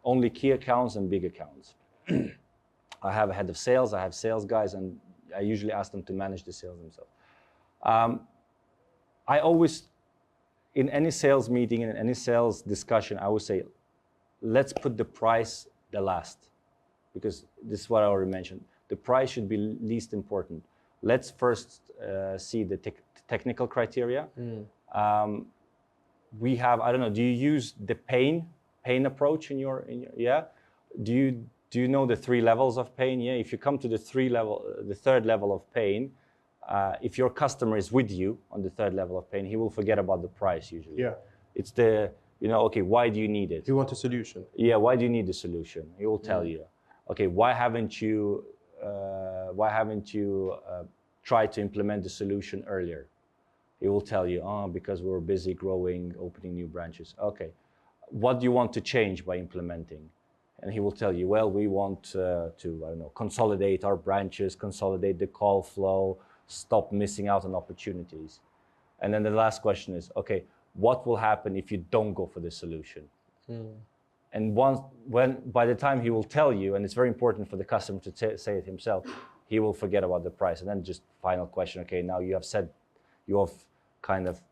Only key accounts and big accounts. I have a head of sales. I have sales guys, and I usually ask them to manage the sales themselves. I always, in any sales meeting and any sales discussion, I always say, let's put the price the last, because this is what I already mentioned. The price should be least important. Let's first see the technical criteria. We have, I don't know, do you use the pain approach in your yeah? Do you know the 3 levels of pain? Yeah, if you come to the third level of pain, if your customer is with you on the 3rd level of pain, he will forget about the price usually. Yeah. It's the, okay, why do you need it? You want a solution. Yeah, why do you need the solution? He will tell you. Okay, why haven't you tried to implement the solution earlier? He will tell you, because we're busy growing, opening new branches. Okay, what do you want to change by implementing? And he will tell you, well, we want to, I don't know, consolidate our branches, consolidate the call flow, stop missing out on opportunities. And then the last question is, okay, what will happen if you don't go for the solution? And by the time he will tell you, and it's very important for the customer to say it himself, he will forget about the price. And then just final question, okay, now you have kind of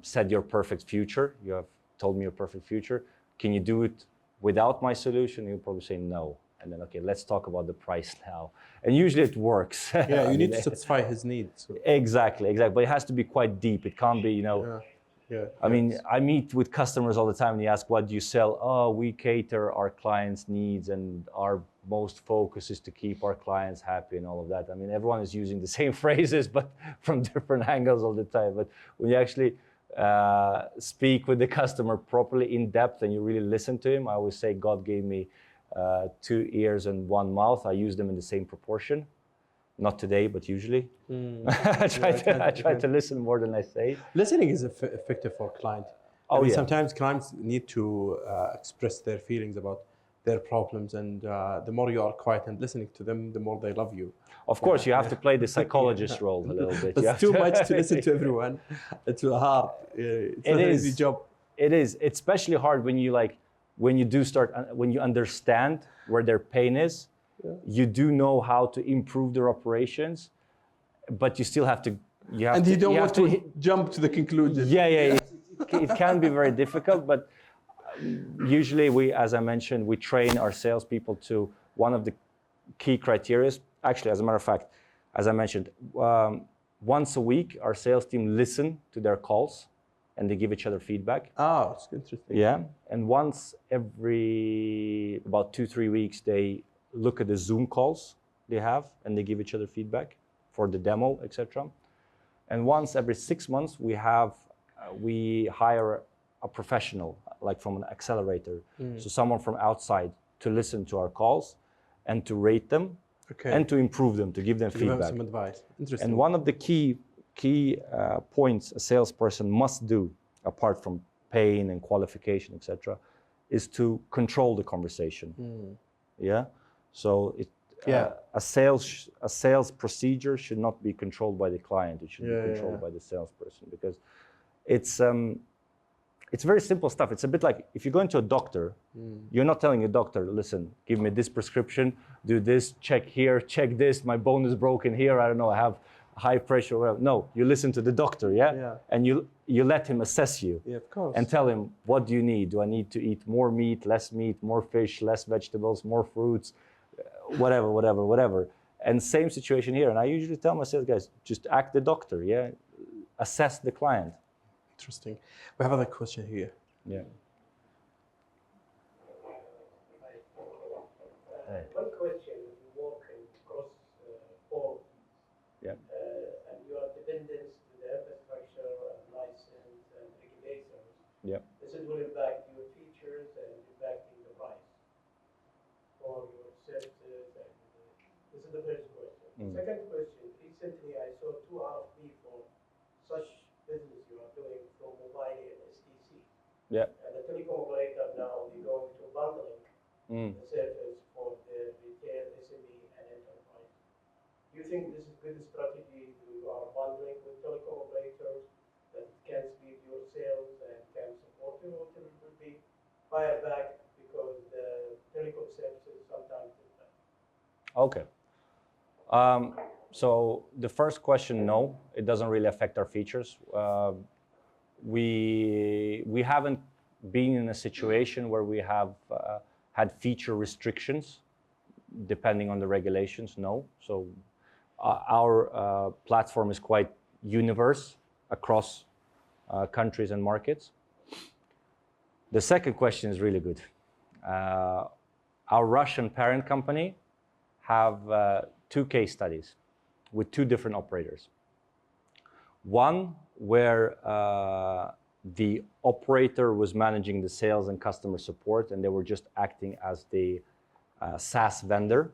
said your perfect future. You have told me your perfect future. Can you do it without my solution? He'll probably say no. And then, okay, let's talk about the price now. And usually it works. Yeah, you need to satisfy his needs. So. Exactly. But it has to be quite deep. It can't be, Yeah. I mean, I meet with customers all the time and they ask, what do you sell? Oh, we cater our clients' needs and our most focus is to keep our clients happy and all of that. I mean, everyone is using the same phrases, but from different angles all the time. But when you actually speak with the customer properly in depth and you really listen to him, I always say God gave me 2 ears and 1 mouth. I use them in the same proportion. Not today, but usually. I try to listen more than I say. Listening is effective for client. Oh, yeah. Sometimes clients need to express their feelings about their problems, and the more you are quiet and listening to them, the more they love you. Of course, you have to play the psychologist role a little bit. It's too much to listen to everyone. It's hard. It's not an easy job. It is. It's especially hard when you when you understand where their pain is. Yeah. You do know how to improve their operations, but you still have to. You don't want to jump to the conclusion. Yeah. It can be very difficult, but usually as I mentioned, we train our salespeople to one of the key criteria. Actually, as a matter of fact, as I mentioned, once a week, our sales team listen to their calls and they give each other feedback. Oh, it's interesting. Yeah, and once every about 2-3 weeks, they look at the Zoom calls they have and they give each other feedback for the demo, etc. And once every 6 months, we hire a professional, like from an accelerator, so someone from outside to listen to our calls and to rate them, and to improve them, to give them feedback. Give them some advice. Interesting. And one of the key points a salesperson must do, apart from pain and qualification, etc., is to control the conversation. Yeah. So a sales procedure should not be controlled by the client. It should be controlled by the salesperson, because it's very simple stuff. It's a bit like if you go into a doctor, you're not telling a doctor, listen, give me this prescription, do this, check here, check this, my bone is broken here, I don't know, I have high pressure, or whatever. No, you listen to the doctor, and you let him assess you, of course, and tell him, what do you need? Do I need to eat more meat, less meat, more fish, less vegetables, more fruits, whatever. And same situation here. And I usually tell my sales guys, just act the doctor, assess the client. Interesting. We have another question here. Yeah. One question, you work across all, and you are dependent to the infrastructure and license and regulators. Yeah. This will impact your features and impacting the price for your services. And this is the first question. Second question, recently I saw 2 RFP for such business you are doing from Mobile and STC. Yeah. And the telecom operator now, they're going to bundling the service for the retail, SME, and enterprise. Do you think this is a good strategy? You are bundling with telecom operators that can speed your sales and can support you, or it will be fired back because the telecom services sometimes do that? Okay. So the first question, no, it doesn't really affect our features. We haven't been in a situation where we have had feature restrictions depending on the regulations, no. So our platform is quite universe across countries and markets. The second question is really good. Our Russian parent company have 2 case studies with 2 different operators. One where the operator was managing the sales and customer support, and they were just acting as the SaaS vendor.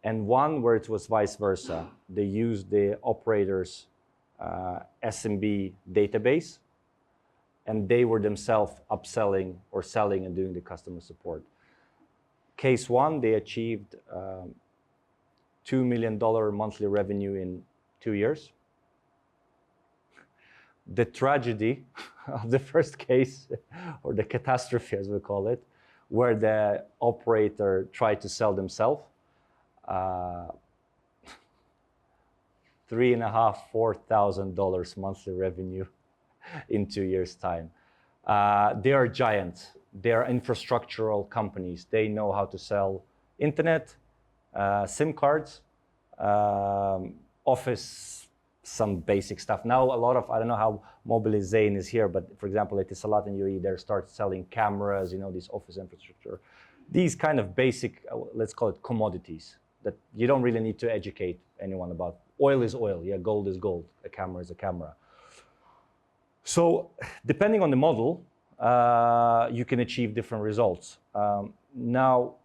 And one where it was vice versa. They used the operator's SMB database, and they were themselves upselling or selling and doing the customer support. Case 1, they achieved $2 million monthly revenue in 2 years. The tragedy of the first case, or the catastrophe as we call it, where the operator tried to sell themselves, $3,500–4,000 monthly revenue in 2 years' time. They are giants. They are infrastructural companies. They know how to sell internet, SIM cards, Office, some basic stuff. Now a lot of, I don't know how mobile Zain is here, but for example, Etisalat in UAE, they start selling cameras, this office infrastructure. These kind of basic, let's call it commodities, that you don't really need to educate anyone about. Oil is oil, gold is gold, a camera is a camera. So depending on the model, you can achieve different results. Now,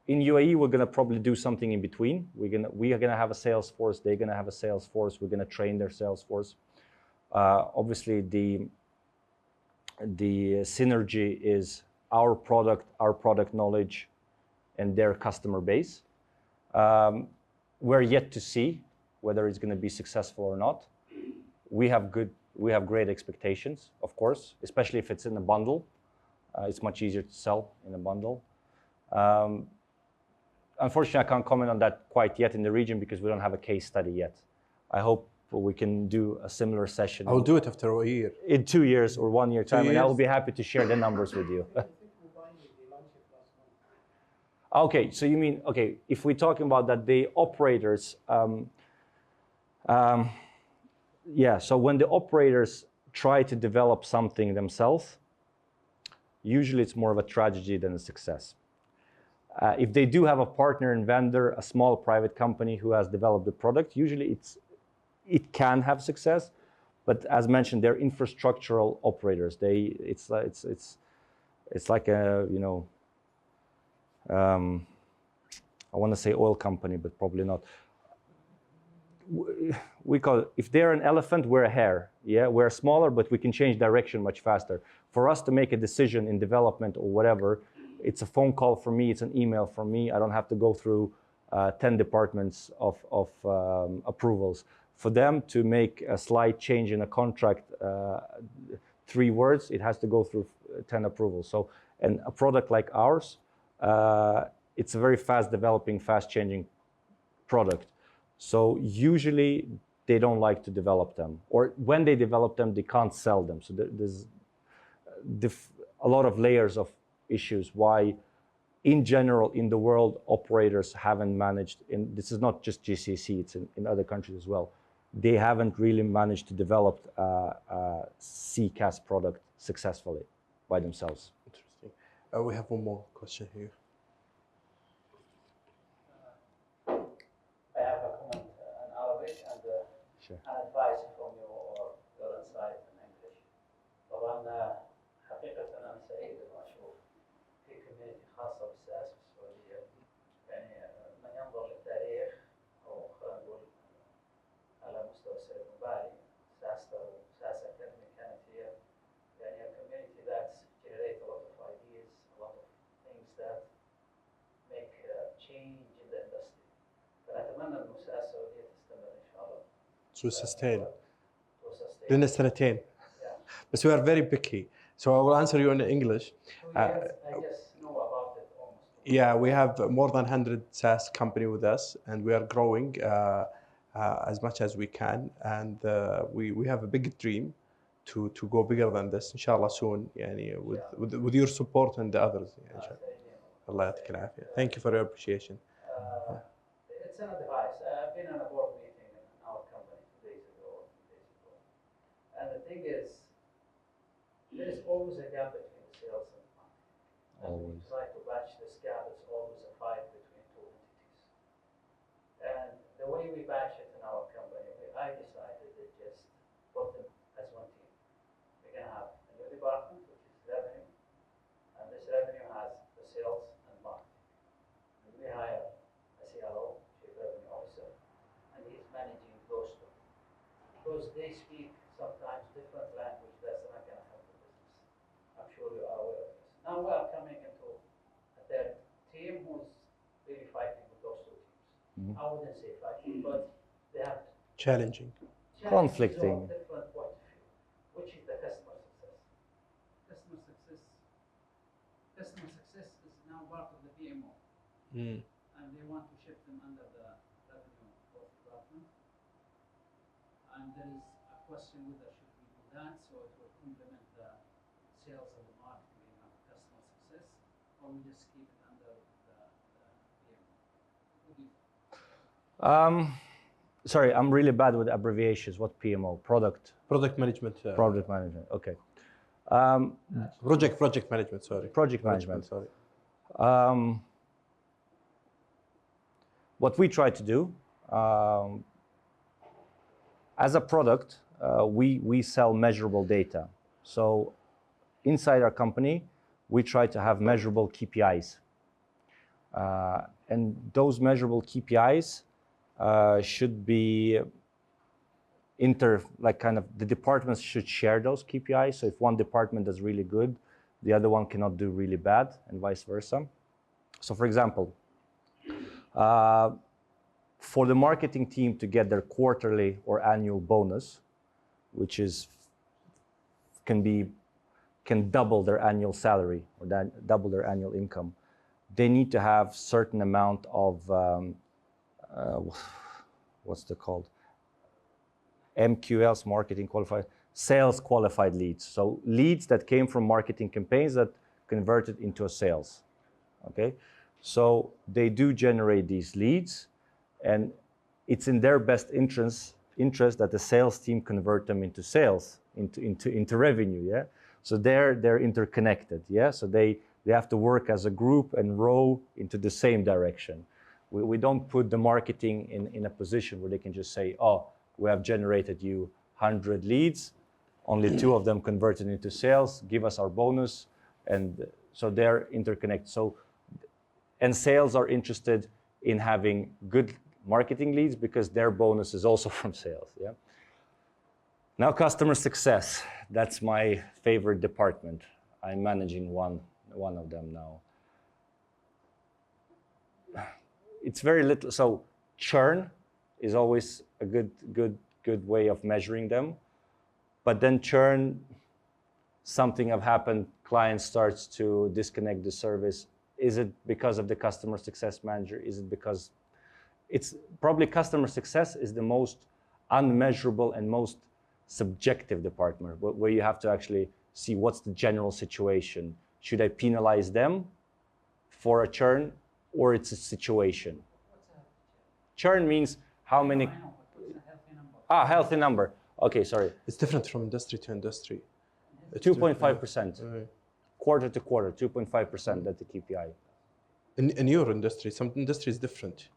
in UAE, we're going to probably do something in between. We are going to have a sales force. They're going to have a sales force. We're going to train their sales force. Obviously, the synergy is our product knowledge, and their customer base. We're yet to see whether it's going to be successful or not. We have great expectations, of course, especially if it's in a bundle. It's much easier to sell in a bundle. Unfortunately, I can't comment on that quite yet in the region because we don't have a case study yet. I hope we can do a similar session. I'll do it after a year. In 2 years or 1 year time, and I will be years. happy to share the numbers with you. I think Mobile, they launched it last month. Okay, so you mean, okay, if we're talking about that, the operators, yeah, so when the operators try to develop something themselves, usually it's more of a tragedy than a success. If they do have a partner and vendor, a small private company who has developed the product, usually it can have success, but as mentioned, they're infrastructural operators. It's like a, you know, I want to say oil company, but probably not. We call it, if they're an elephant, we're a hare. Yeah, we're smaller, but we can change direction much faster. For us to make a decision in development or whatever, it's a phone call from me, it's an email from me. I don't have to go through 10 departments of approvals. For them to make a slight change in a contract, 3 words, it has to go through 10 approvals. So, and a product like ours, it's a very fast developing, fast changing product. So usually they don't like to develop them, or when they develop them, they can't sell them. So there's a lot of layers of issues why, in general, in the world, operators haven't managed, and this is not just GCC, it's in other countries as well, they haven't really managed to develop a CCaaS product successfully by themselves. Interesting. We have one more question here. I have a comment in Arabic and Sure. an advice from you or your insight in English. طبعا حقيقة أنا سعيد إنه أشوف في كوميونتي خاصة بالساس في السعودية. يعني من ينظر للتاريخ أو خلينا نقول على مستوى السيليكون فالي ساس أكاديمي كانت هي يعني a community that generate a lot of ideas, a lot of things that make change in the industry. فنتمنى إنه ساس السعودية تستمر إن شاء الله. To sustain. وسستين. لنا سنتين. Yeah. But we are very picky. So I will answer you in English. 2 years, I just know about it almost. Yeah, we have more than 100 SaaS company with us, and we are growing as much as we can. And we have a big dream to go bigger than this, inshallah, soon. يعني, with your support and the others. يعني, إن شاء الله. الله يعطيك العافية. Thank you for your appreciation. It's an advice. I've been on a board meeting in our company 2 days ago. And the thing is, there is always a gap between the sales and the marketing. And we try to batch this gap. It's always a fight between 2 entities. And the way we batch it in our company, I decided to just put them as one team. We're going to have a new department, which is revenue. And this revenue has the sales and marketing. And we hire a CRO, Chief Revenue Officer, and he's managing those two. Because they speak sometimes different language, that's not going to help the business. I'm sure you are aware of this. Now we are coming into a third team who's really fighting with those 2 teams. Mhm. I wouldn't say fighting, but they have Challenging. Conflicting. challenges of different point of view, which is the customer success. Customer success is now part of the PMO. And they want to shift them under the revenue growth department. And there is a question whether should we do that so it will complement the sales and the marketing and customer success, or we just keep it under the PMO. What do you think? Sorry, I'm really bad with abbreviations. What PMO? Product Management. management. Okay. Project management. Sorry. Project management. Sorry. What we try to do, as a product, we sell measurable data. So inside our company, we try to have measurable KPIs. And those measurable KPIs should be the departments should share those KPIs. So if one department does really good, the other one cannot do really bad, and vice versa. So for example, for the marketing team to get their quarterly or annual bonus, which can double their annual salary or double their annual income, they need to have certain amount of what's it called? MQLs, marketing qualified, sales qualified leads. So leads that came from marketing campaigns that converted into a sales. Okay, so they do generate these leads, and it's in their best interest that the sales team convert them into sales, into revenue. Yeah, so they're interconnected. Yeah, so they have to work as a group and row into the same direction. We don't put the marketing in a position where they can just say, oh, we have generated you 100 leads, only 2 of them converted into sales, give us our bonus. And so they're interconnected. And sales are interested in having good marketing leads because their bonus is also from sales. Yeah. Now, customer success. That's my favorite department. I'm managing one of them now. It's very little. So churn is always a good way of measuring them. But then churn, something have happened, client starts to disconnect the service. Is it because of the customer success manager? Is it because it's probably customer success is the most unmeasurable and most subjective department where you have to actually see what's the general situation. Should I penalize them for a churn or it's a situation? Churn means how many? Healthy number. Okay, sorry. It's different from industry to industry. 2.5%. Quarter to quarter, 2.5%. That's the KPI. In your industry, some industry is different.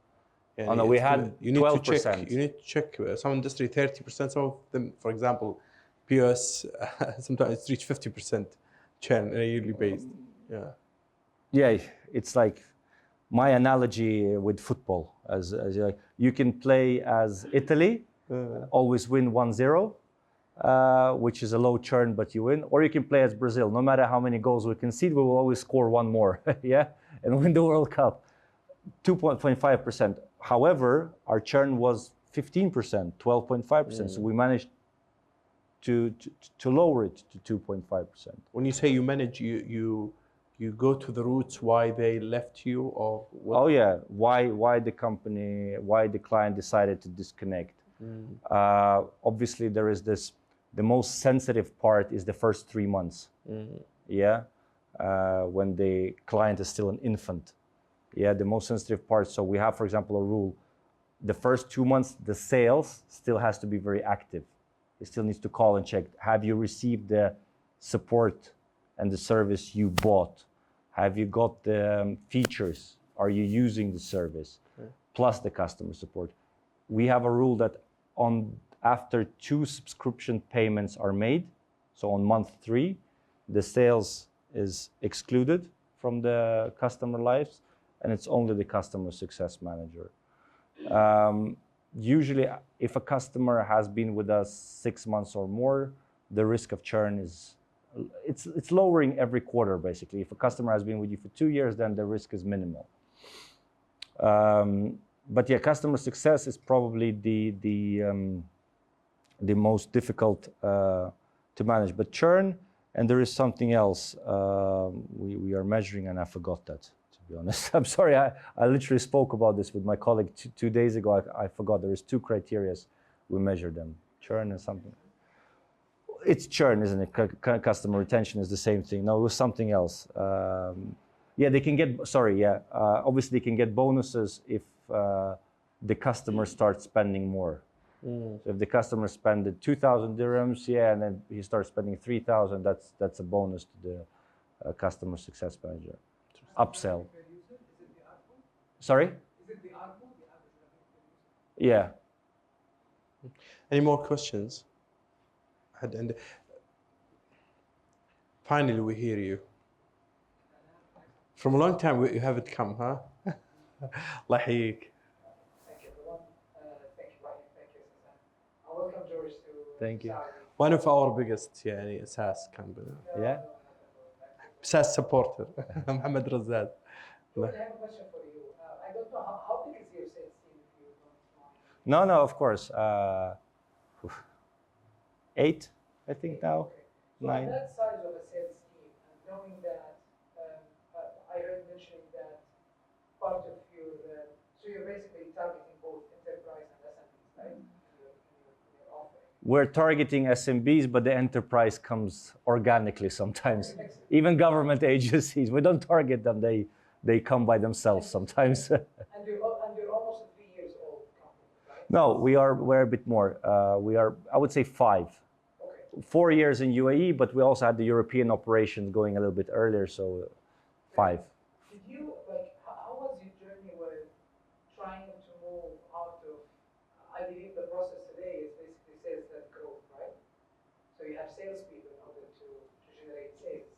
Oh no, we had 12%. You need to check. Some industry 30%. Some of them, for example, POS sometimes it's reached 50% churn on a yearly basis. Yeah. Yeah, it's like my analogy with football. As you can play as Italy, always win 1-0, which is a low churn, but you win. Or you can play as Brazil. No matter how many goals we concede, we will always score one more. Yeah, and win the World Cup. 2.25%. However, our churn was 15%, 12.5%. So we managed to lower it to 2.5%. When you say you manage, you go to the roots why they left you, or what? Oh yeah, why the client decided to disconnect. Obviously, there is the most sensitive part is the first 3 months. Yeah, when the client is still an infant. Yeah, the most sensitive part. So we have, for example, a rule. The first 2 months, the sales still has to be very active. It still needs to call and check. Have you received the support and the service you bought? Have you got the features? Are you using the service? Plus the customer support. We have a rule that after 2 subscription payments are made, so on month 3, the sales is excluded from the customer lives, and it's only the customer success manager. Usually, if a customer has been with us 6 months or more, the risk of churn is it's lowering every quarter, basically. If a customer has been with you for 2 years, then the risk is minimal. But yeah, customer success is probably the most difficult to manage. But churn, and there is something else we are measuring, and I forgot that, to be honest. I'm sorry, I literally spoke about this with my colleague 2 days ago. I forgot. There is 2 criteria we measure them, churn and something. It's churn, isn't it? Customer retention is the same thing. No, it was something else. Yeah, they can get, obviously they can get bonuses if the customer starts spending more. So if the customer spent 2,000 dirhams, yeah, and then he starts spending 3,000, that's a bonus to the customer success manager. Upsell. Sorry? Is it the ARPU, the average revenue? Yeah. Any more questions? And finally, we hear you. From a long time, you haven't come, huh? الله يحييك. Thank you, everyone. Thank you, Brian. Thank you, Susan. I welcome George to Thank you. Saudi. One of our biggest يعني SaaS company. Yeah. SaaS supporter. محمد رزاد. George, I have a question for you. I don't know how big is your sales team if you don't mind? No, of course. 8, I think now. Okay. So 9. on that size of a sales team, and knowing that, I heard mentioning that part of your, so you're basically targeting both enterprise and SMBs, right? In your offering. We're targeting SMBs, but the enterprise comes organically sometimes. Even government agencies, we don't target them. They come by themselves sometimes. And you're almost a 3 years old company, right? No, we're a bit more. We are, I would say 5. Okay. 4 years in UAE, but we also had the European operations going a little bit earlier, so 5. Did you, how was your journey with trying to move out of, I believe the process today is basically sales-led growth, right? So you have salespeople in order to generate sales.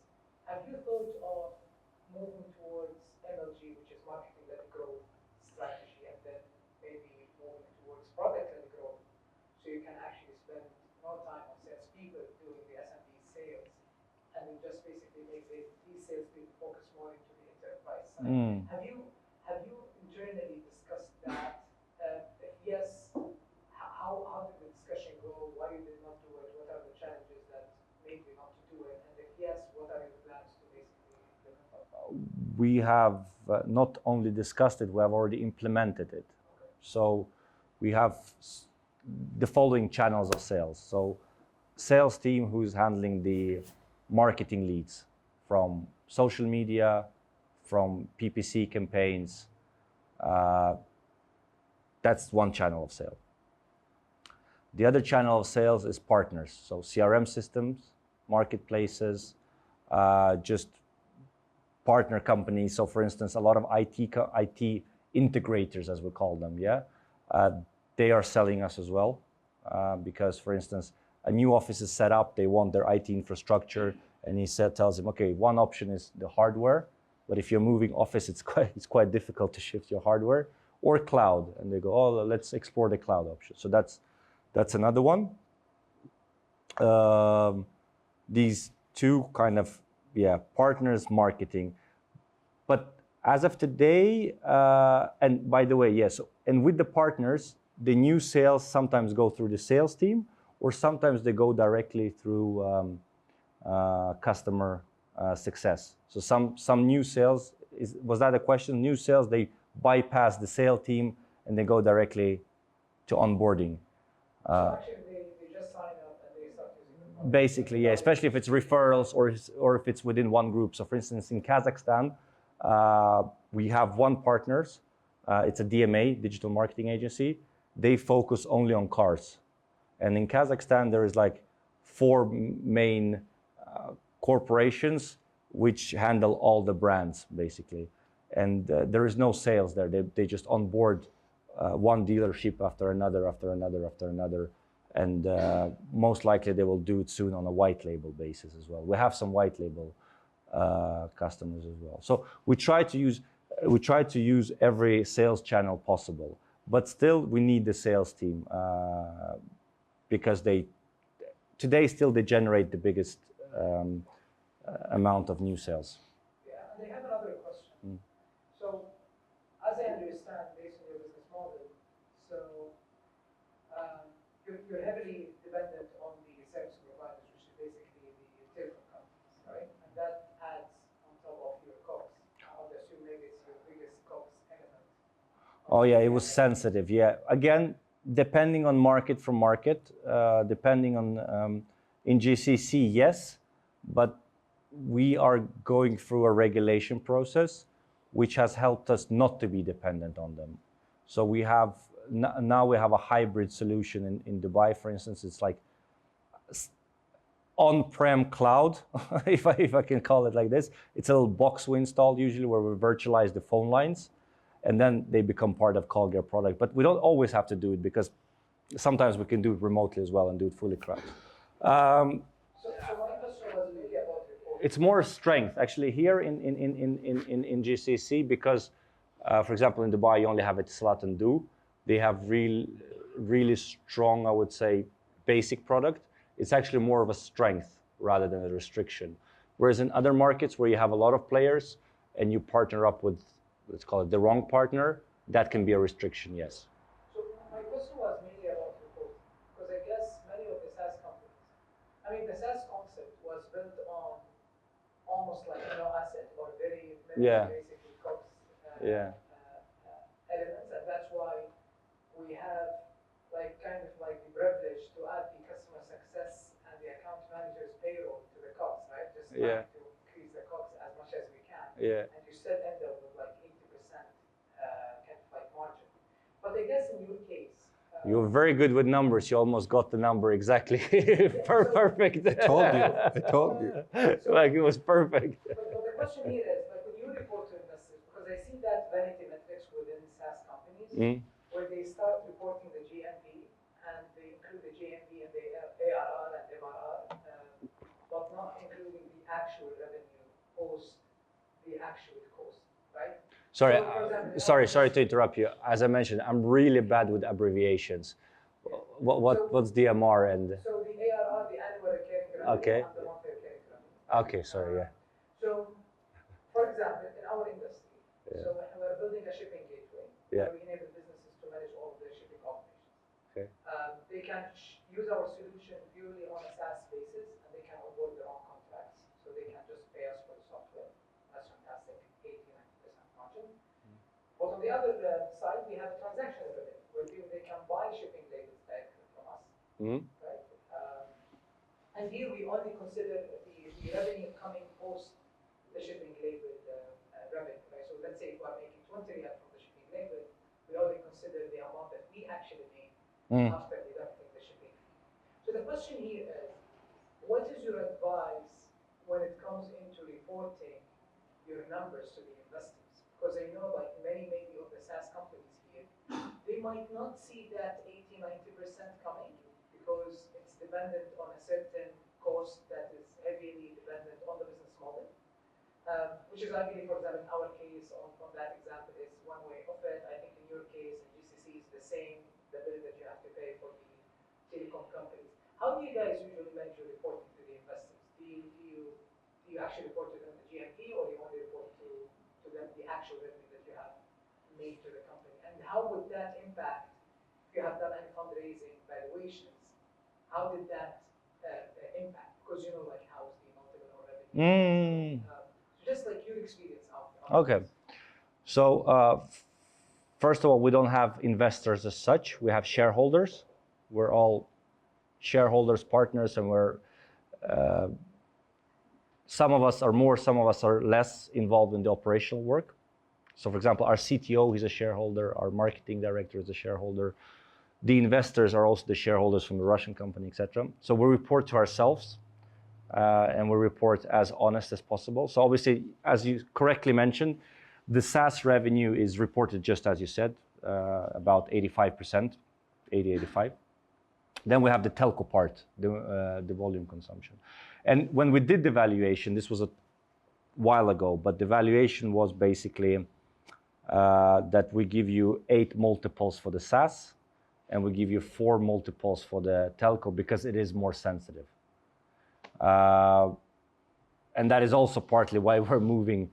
Have you thought of moving towards MLG, which is marketing-led growth strategy, and then maybe moving towards product-led growth, so you can actually spend more time on salespeople doing the SMB sales, and then just basically make these salespeople focus more into the enterprise side? Have you internally discussed that? If yes, how did the discussion go? Why you did not do it? What are the challenges that made you not to do it? And if yes, what are your plans to basically implement? We have not only discussed it, we have already implemented it. So we have the following channels of sales. So sales team who's handling the marketing leads from social media, from PPC campaigns. That's one channel of sale. The other channel of sales is partners. So CRM systems, marketplaces, just partner companies. So for instance, a lot of IT integrators, as we call them, yeah? They are selling us as well. Because for instance, a new office is set up, they want their IT infrastructure, and he tells them, okay, one option is the hardware, but if you're moving office, it's quite difficult to shift your hardware, or cloud. And they go, oh, let's explore the cloud option. So that's another one. These two kind of, partners, marketing. But as of today, and by the way, yes, and with the partners, the new sales sometimes go through the sales team, or sometimes they go directly through customer success. So some new sales, was that a question? New sales, they bypass the sales team and they go directly to onboarding. So actually, they just sign up and they start using the product. Basically, yeah, especially if it's referrals or if it's within one group. So for instance, in Kazakhstan, we have one partner. It's a DMA, digital marketing agency. They focus only on cars. And in Kazakhstan, there is like 4 main corporations which handle all the brands, basically. And there is no sales there. They just onboard one dealership after another, and most likely they will do it soon on a white label basis as well. We have some white label customers as well. So we try to use every sales channel possible, but still we need the sales team because today still they generate the biggest amount of new sales. Yeah, and they have another question. So, as I understand, based on your business model, so you're heavily dependent on the service providers, which is basically the telecom companies, right? And that adds on top of your costs. I would assume maybe it's your biggest cost element. Oh yeah, it was sensitive. Yeah, again, depending on market from market, depending on in GCC, yes, but we are going through a regulation process, which has helped us not to be dependent on them. So we have now we have a hybrid solution in Dubai, for instance. It's like on-prem cloud, if I can call it like this. It's a little box we install usually where we virtualize the phone lines, and then they become part of Colgear product. But we don't always have to do it because sometimes we can do it remotely as well and do it fully cloud. So my question was really about your It's more strength actually here in GCC because For example, in Dubai, you only have Etisalat and Do. They have really strong, I would say, basic product. It's actually more of a strength rather than a restriction. Whereas in other markets where you have a lot of players and you partner up with, let's call it the wrong partner, that can be a restriction, yes. So my question was mainly about reporting, because I guess many of the SaaS companies, I mean, the SaaS concept was built on almost like no asset or very Yeah. basically cost Yeah. elements, and that's why we have like kind of like the privilege to add the customer success and the account manager's payroll to the costs, right? Just trying to increase the costs as much as we can. Yeah. And you still end up with like 80% kind of like margin. But I guess in your case, You're very good with numbers. You almost got the number exactly. Perfect. I told you. I told you. Like it was perfect. But the question here is, like when you report to investors, because I see that vanity metrics within SaaS companies, where they start reporting the GMV and they include the GMV and the ARR and MRR, but not including the actual revenue post the actual cost, right? Sorry, So, for example, sorry to interrupt you. As I mentioned, I'm really bad with abbreviations. What's the MR and? So the ARR, the annual recurring revenue, Okay. and the monthly recurring revenue. Okay, sorry, yeah. So, for example, in our industry, Yeah. so we're building a shipping gateway Yeah. where we enable businesses to manage all of their shipping operations. Okay. They can use our solution purely on a SaaS basis, and they can onboard their own contracts, so they can just pay us for the software. That's fantastic, 80-90% margin. But on the other side, we have transactional revenue, where they can buy shipping labels directly from us, right? And here we only consider the revenue coming post the shipping label revenue, right? So let's say if we're making 20 riyal from the shipping label, we only consider the amount that we actually make after deducting the shipping fee. So the question here is, what is your advice when it comes into reporting your numbers to the investors? Because I know like many of the SaaS companies here, they might not see that 80-90% coming because it's dependent on a certain cost that is heavily dependent on the business model. Which is likely, for example, in our case, on that example, is one way of it. I think in your case, in GCC, is the same, the bill that you have to pay for the telecom companies. How do you guys usually manage your reporting to the investors? Do you actually report to them the GMP, or do you only report to them the actual revenue that you have made to the company? And how would that impact, if you have done any fundraising valuations, how did that impact? Because you know, like, how's the multiple or revenue? Just like your experience out. Okay. So first of all, we don't have investors as such. We have shareholders. We're all shareholders, partners, and we're some of us are more, some of us are less involved in the operational work. So for example, our CTO is a shareholder, our marketing director is a shareholder. The investors are also the shareholders from the Russian company, etc. So we report to ourselves and we report as honest as possible. So obviously, as you correctly mentioned, the SaaS revenue is reported just as you said, about 85%, 80-85%. Then we have the telco part, the volume consumption. And when we did the valuation, this was a while ago, but the valuation was basically that we give you 8 multiples for the SaaS, and we give you 4 multiples for the telco because it is more sensitive. And that is also partly why we're moving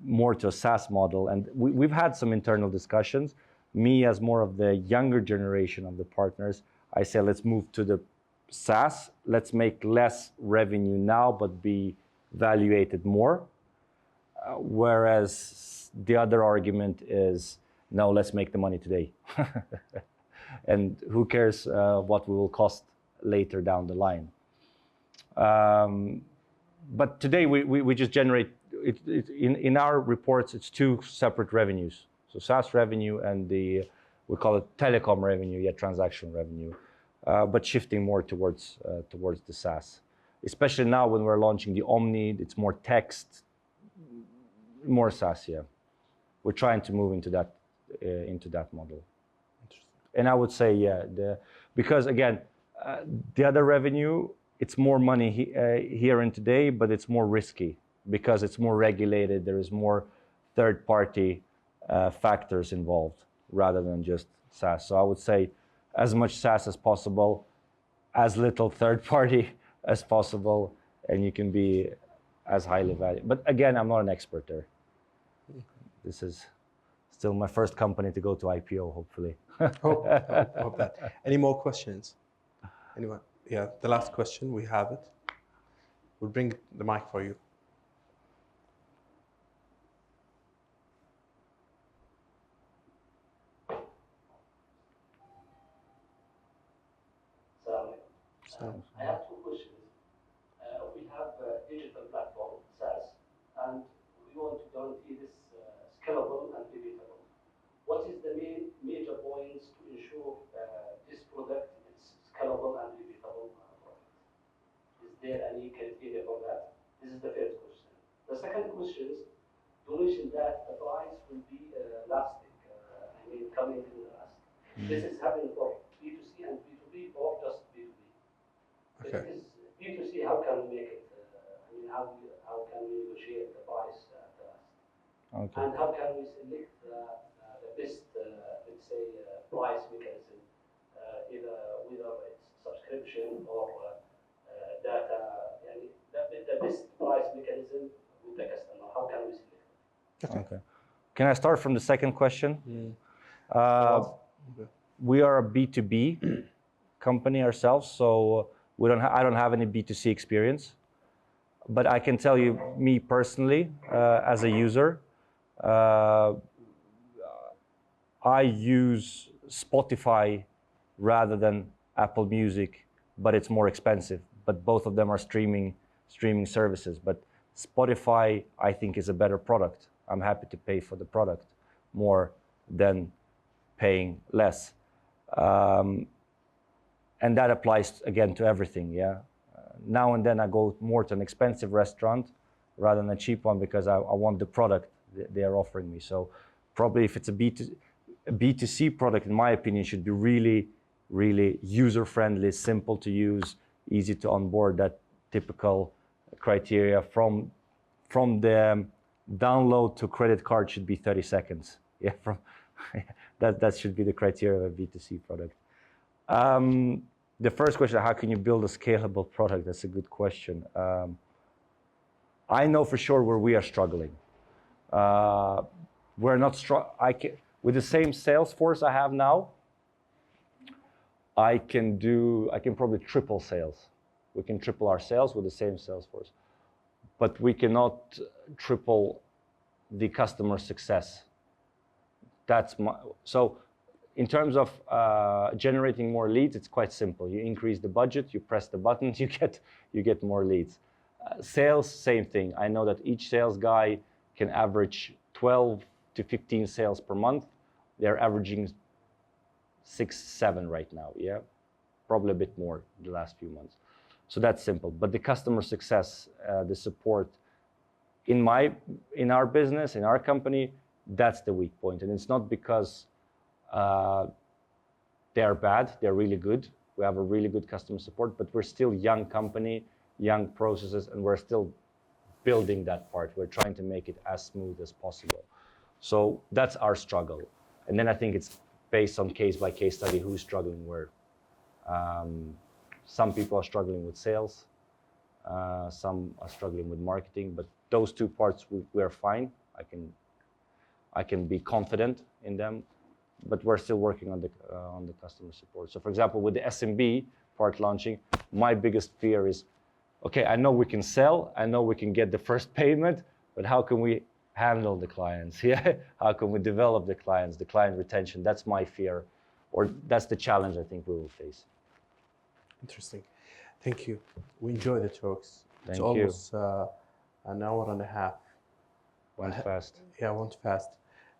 more to a SaaS model. And we've had some internal discussions. Me, as more of the younger generation of the partners, I say, let's move to the SaaS. Let's make less revenue now, but be valuated more. Whereas the other argument is, no, let's make the money today. And who cares what we will cost later down the line. But today we just generate, in our reports, it's 2 separate revenues. So SaaS revenue and we call it telecom revenue, transactional revenue, but shifting more towards the SaaS. Especially now when we're launching the Omni, it's more text, more SaaS, We're trying to move into that model. And I would say, because again, the other revenue, it's more money here and today, but it's more risky because it's more regulated. There is more third-party factors involved rather than just SaaS. So I would say as much SaaS as possible, as little third party as possible, and you can be as highly valued. But again, I'm not an expert there. This is still my first company to go to IPO, hopefully. hope that. Any more questions? Anyone? Yeah, the last question, we have it. We'll bring the mic for you. I have two questions. We have a digital platform, SaaS, and we want to guarantee this scalable and repeatable. What is the major points to ensure this product is scalable and repeatable product? Is there any criteria for that? This is the first question. The second question is, you mentioned that the price will be elastic, coming in the last. This is happening for B2C and B2B or just B2B? Okay. If it is B2C, how can we make it? How can we negotiate the price at the last? Okay. And how can we select the best, let's say, price mechanism, whether it's subscription or data, the best price mechanism with the customer? How can we select it? Okay. Can I start from the second question? We are a B2B company ourselves, so I don't have any B2C experience. But I can tell you, me personally, as a user, I use Spotify rather than Apple Music, but it's more expensive. But both of them are streaming services. But Spotify, I think, is a better product. I'm happy to pay for the product more than paying less. And that applies, again, to everything, yeah? Now and then I go more to an expensive restaurant rather than a cheap one because I want the product they are offering me. So probably if it's a B2C product, in my opinion, should be really, really user-friendly, simple to use, easy to onboard. That typical criteria from the download to credit card should be 30 seconds. Yeah, that should be the criteria of a B2C product. The first question, how can you build a scalable product? That's a good question. I know for sure where we are struggling. We're not with the same sales force I have now, I can probably triple sales. We can triple our sales with the same sales force, but we cannot triple the customer success. So in terms of generating more leads, it's quite simple. You increase the budget, you press the button, you get more leads. Sales, same thing. I know that each sales guy can average 12 to 15 sales per month. They're averaging 6, 7 right now, yeah? Probably a bit more the last few months. So that's simple. But the customer success, the support, in our business, in our company, that's the weak point. And it's not because they're bad, they're really good. We have a really good customer support, but we're still young company, young processes, and we're still building that part. We're trying to make it as smooth as possible. So that's our struggle. And then I think it's based on case-by-case study who's struggling where. Some people are struggling with sales, some are struggling with marketing, but those two parts we are fine. I can be confident in them, but we're still working on the customer support. So for example, with the SMB part launching, my biggest fear is, okay, I know we can sell, I know we can get the first payment, but how can we handle the clients? Yeah, how can we develop the clients, the client retention? That's my fear, or that's the challenge I think we will face. Interesting. Thank you. We enjoy the talks. Thank it's almost an hour and a half. Went fast. Yeah, went fast.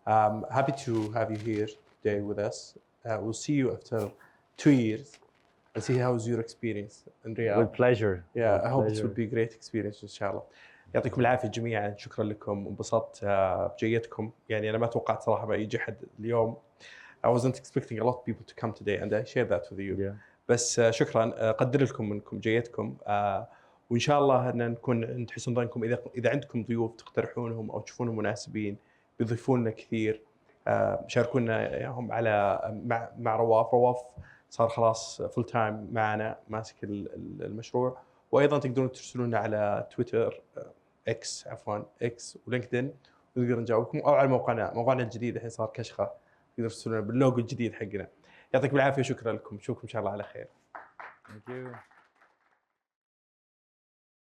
Happy to have you here today with us. We'll see you after 2 years and see how's your experience in Riyadh. With pleasure. Yeah, With I hope pleasure. it will be a great experience إن شاء الله. يعطيكم العافية جميعا، شكرا لكم، انبسطت بجيتكم. يعني أنا ما توقعت صراحة ما يجي حد اليوم. I wasn't expecting a lot of people to come today and I share that with you. Yeah. بس شكرا، قدر لكم منكم جيتكم، وإن شاء الله أن نكون عند حسن ظنكم. إذا عندكم ضيوف تقترحونهم أو تشوفونهم مناسبين بيضيفون لنا كثير. شاركونا اياهم على مع رواف صار خلاص فول تايم معنا ماسك المشروع. وايضا تقدرون ترسلون لنا على تويتر اكس ولينكدين ونقدر نجاوبكم، او على موقعنا الجديد الحين صار كشخه، تقدروا ترسلون باللوجو الجديد حقنا. يعطيكم العافيه، شكرا لكم، نشوفكم ان شاء الله على خير. Thank you.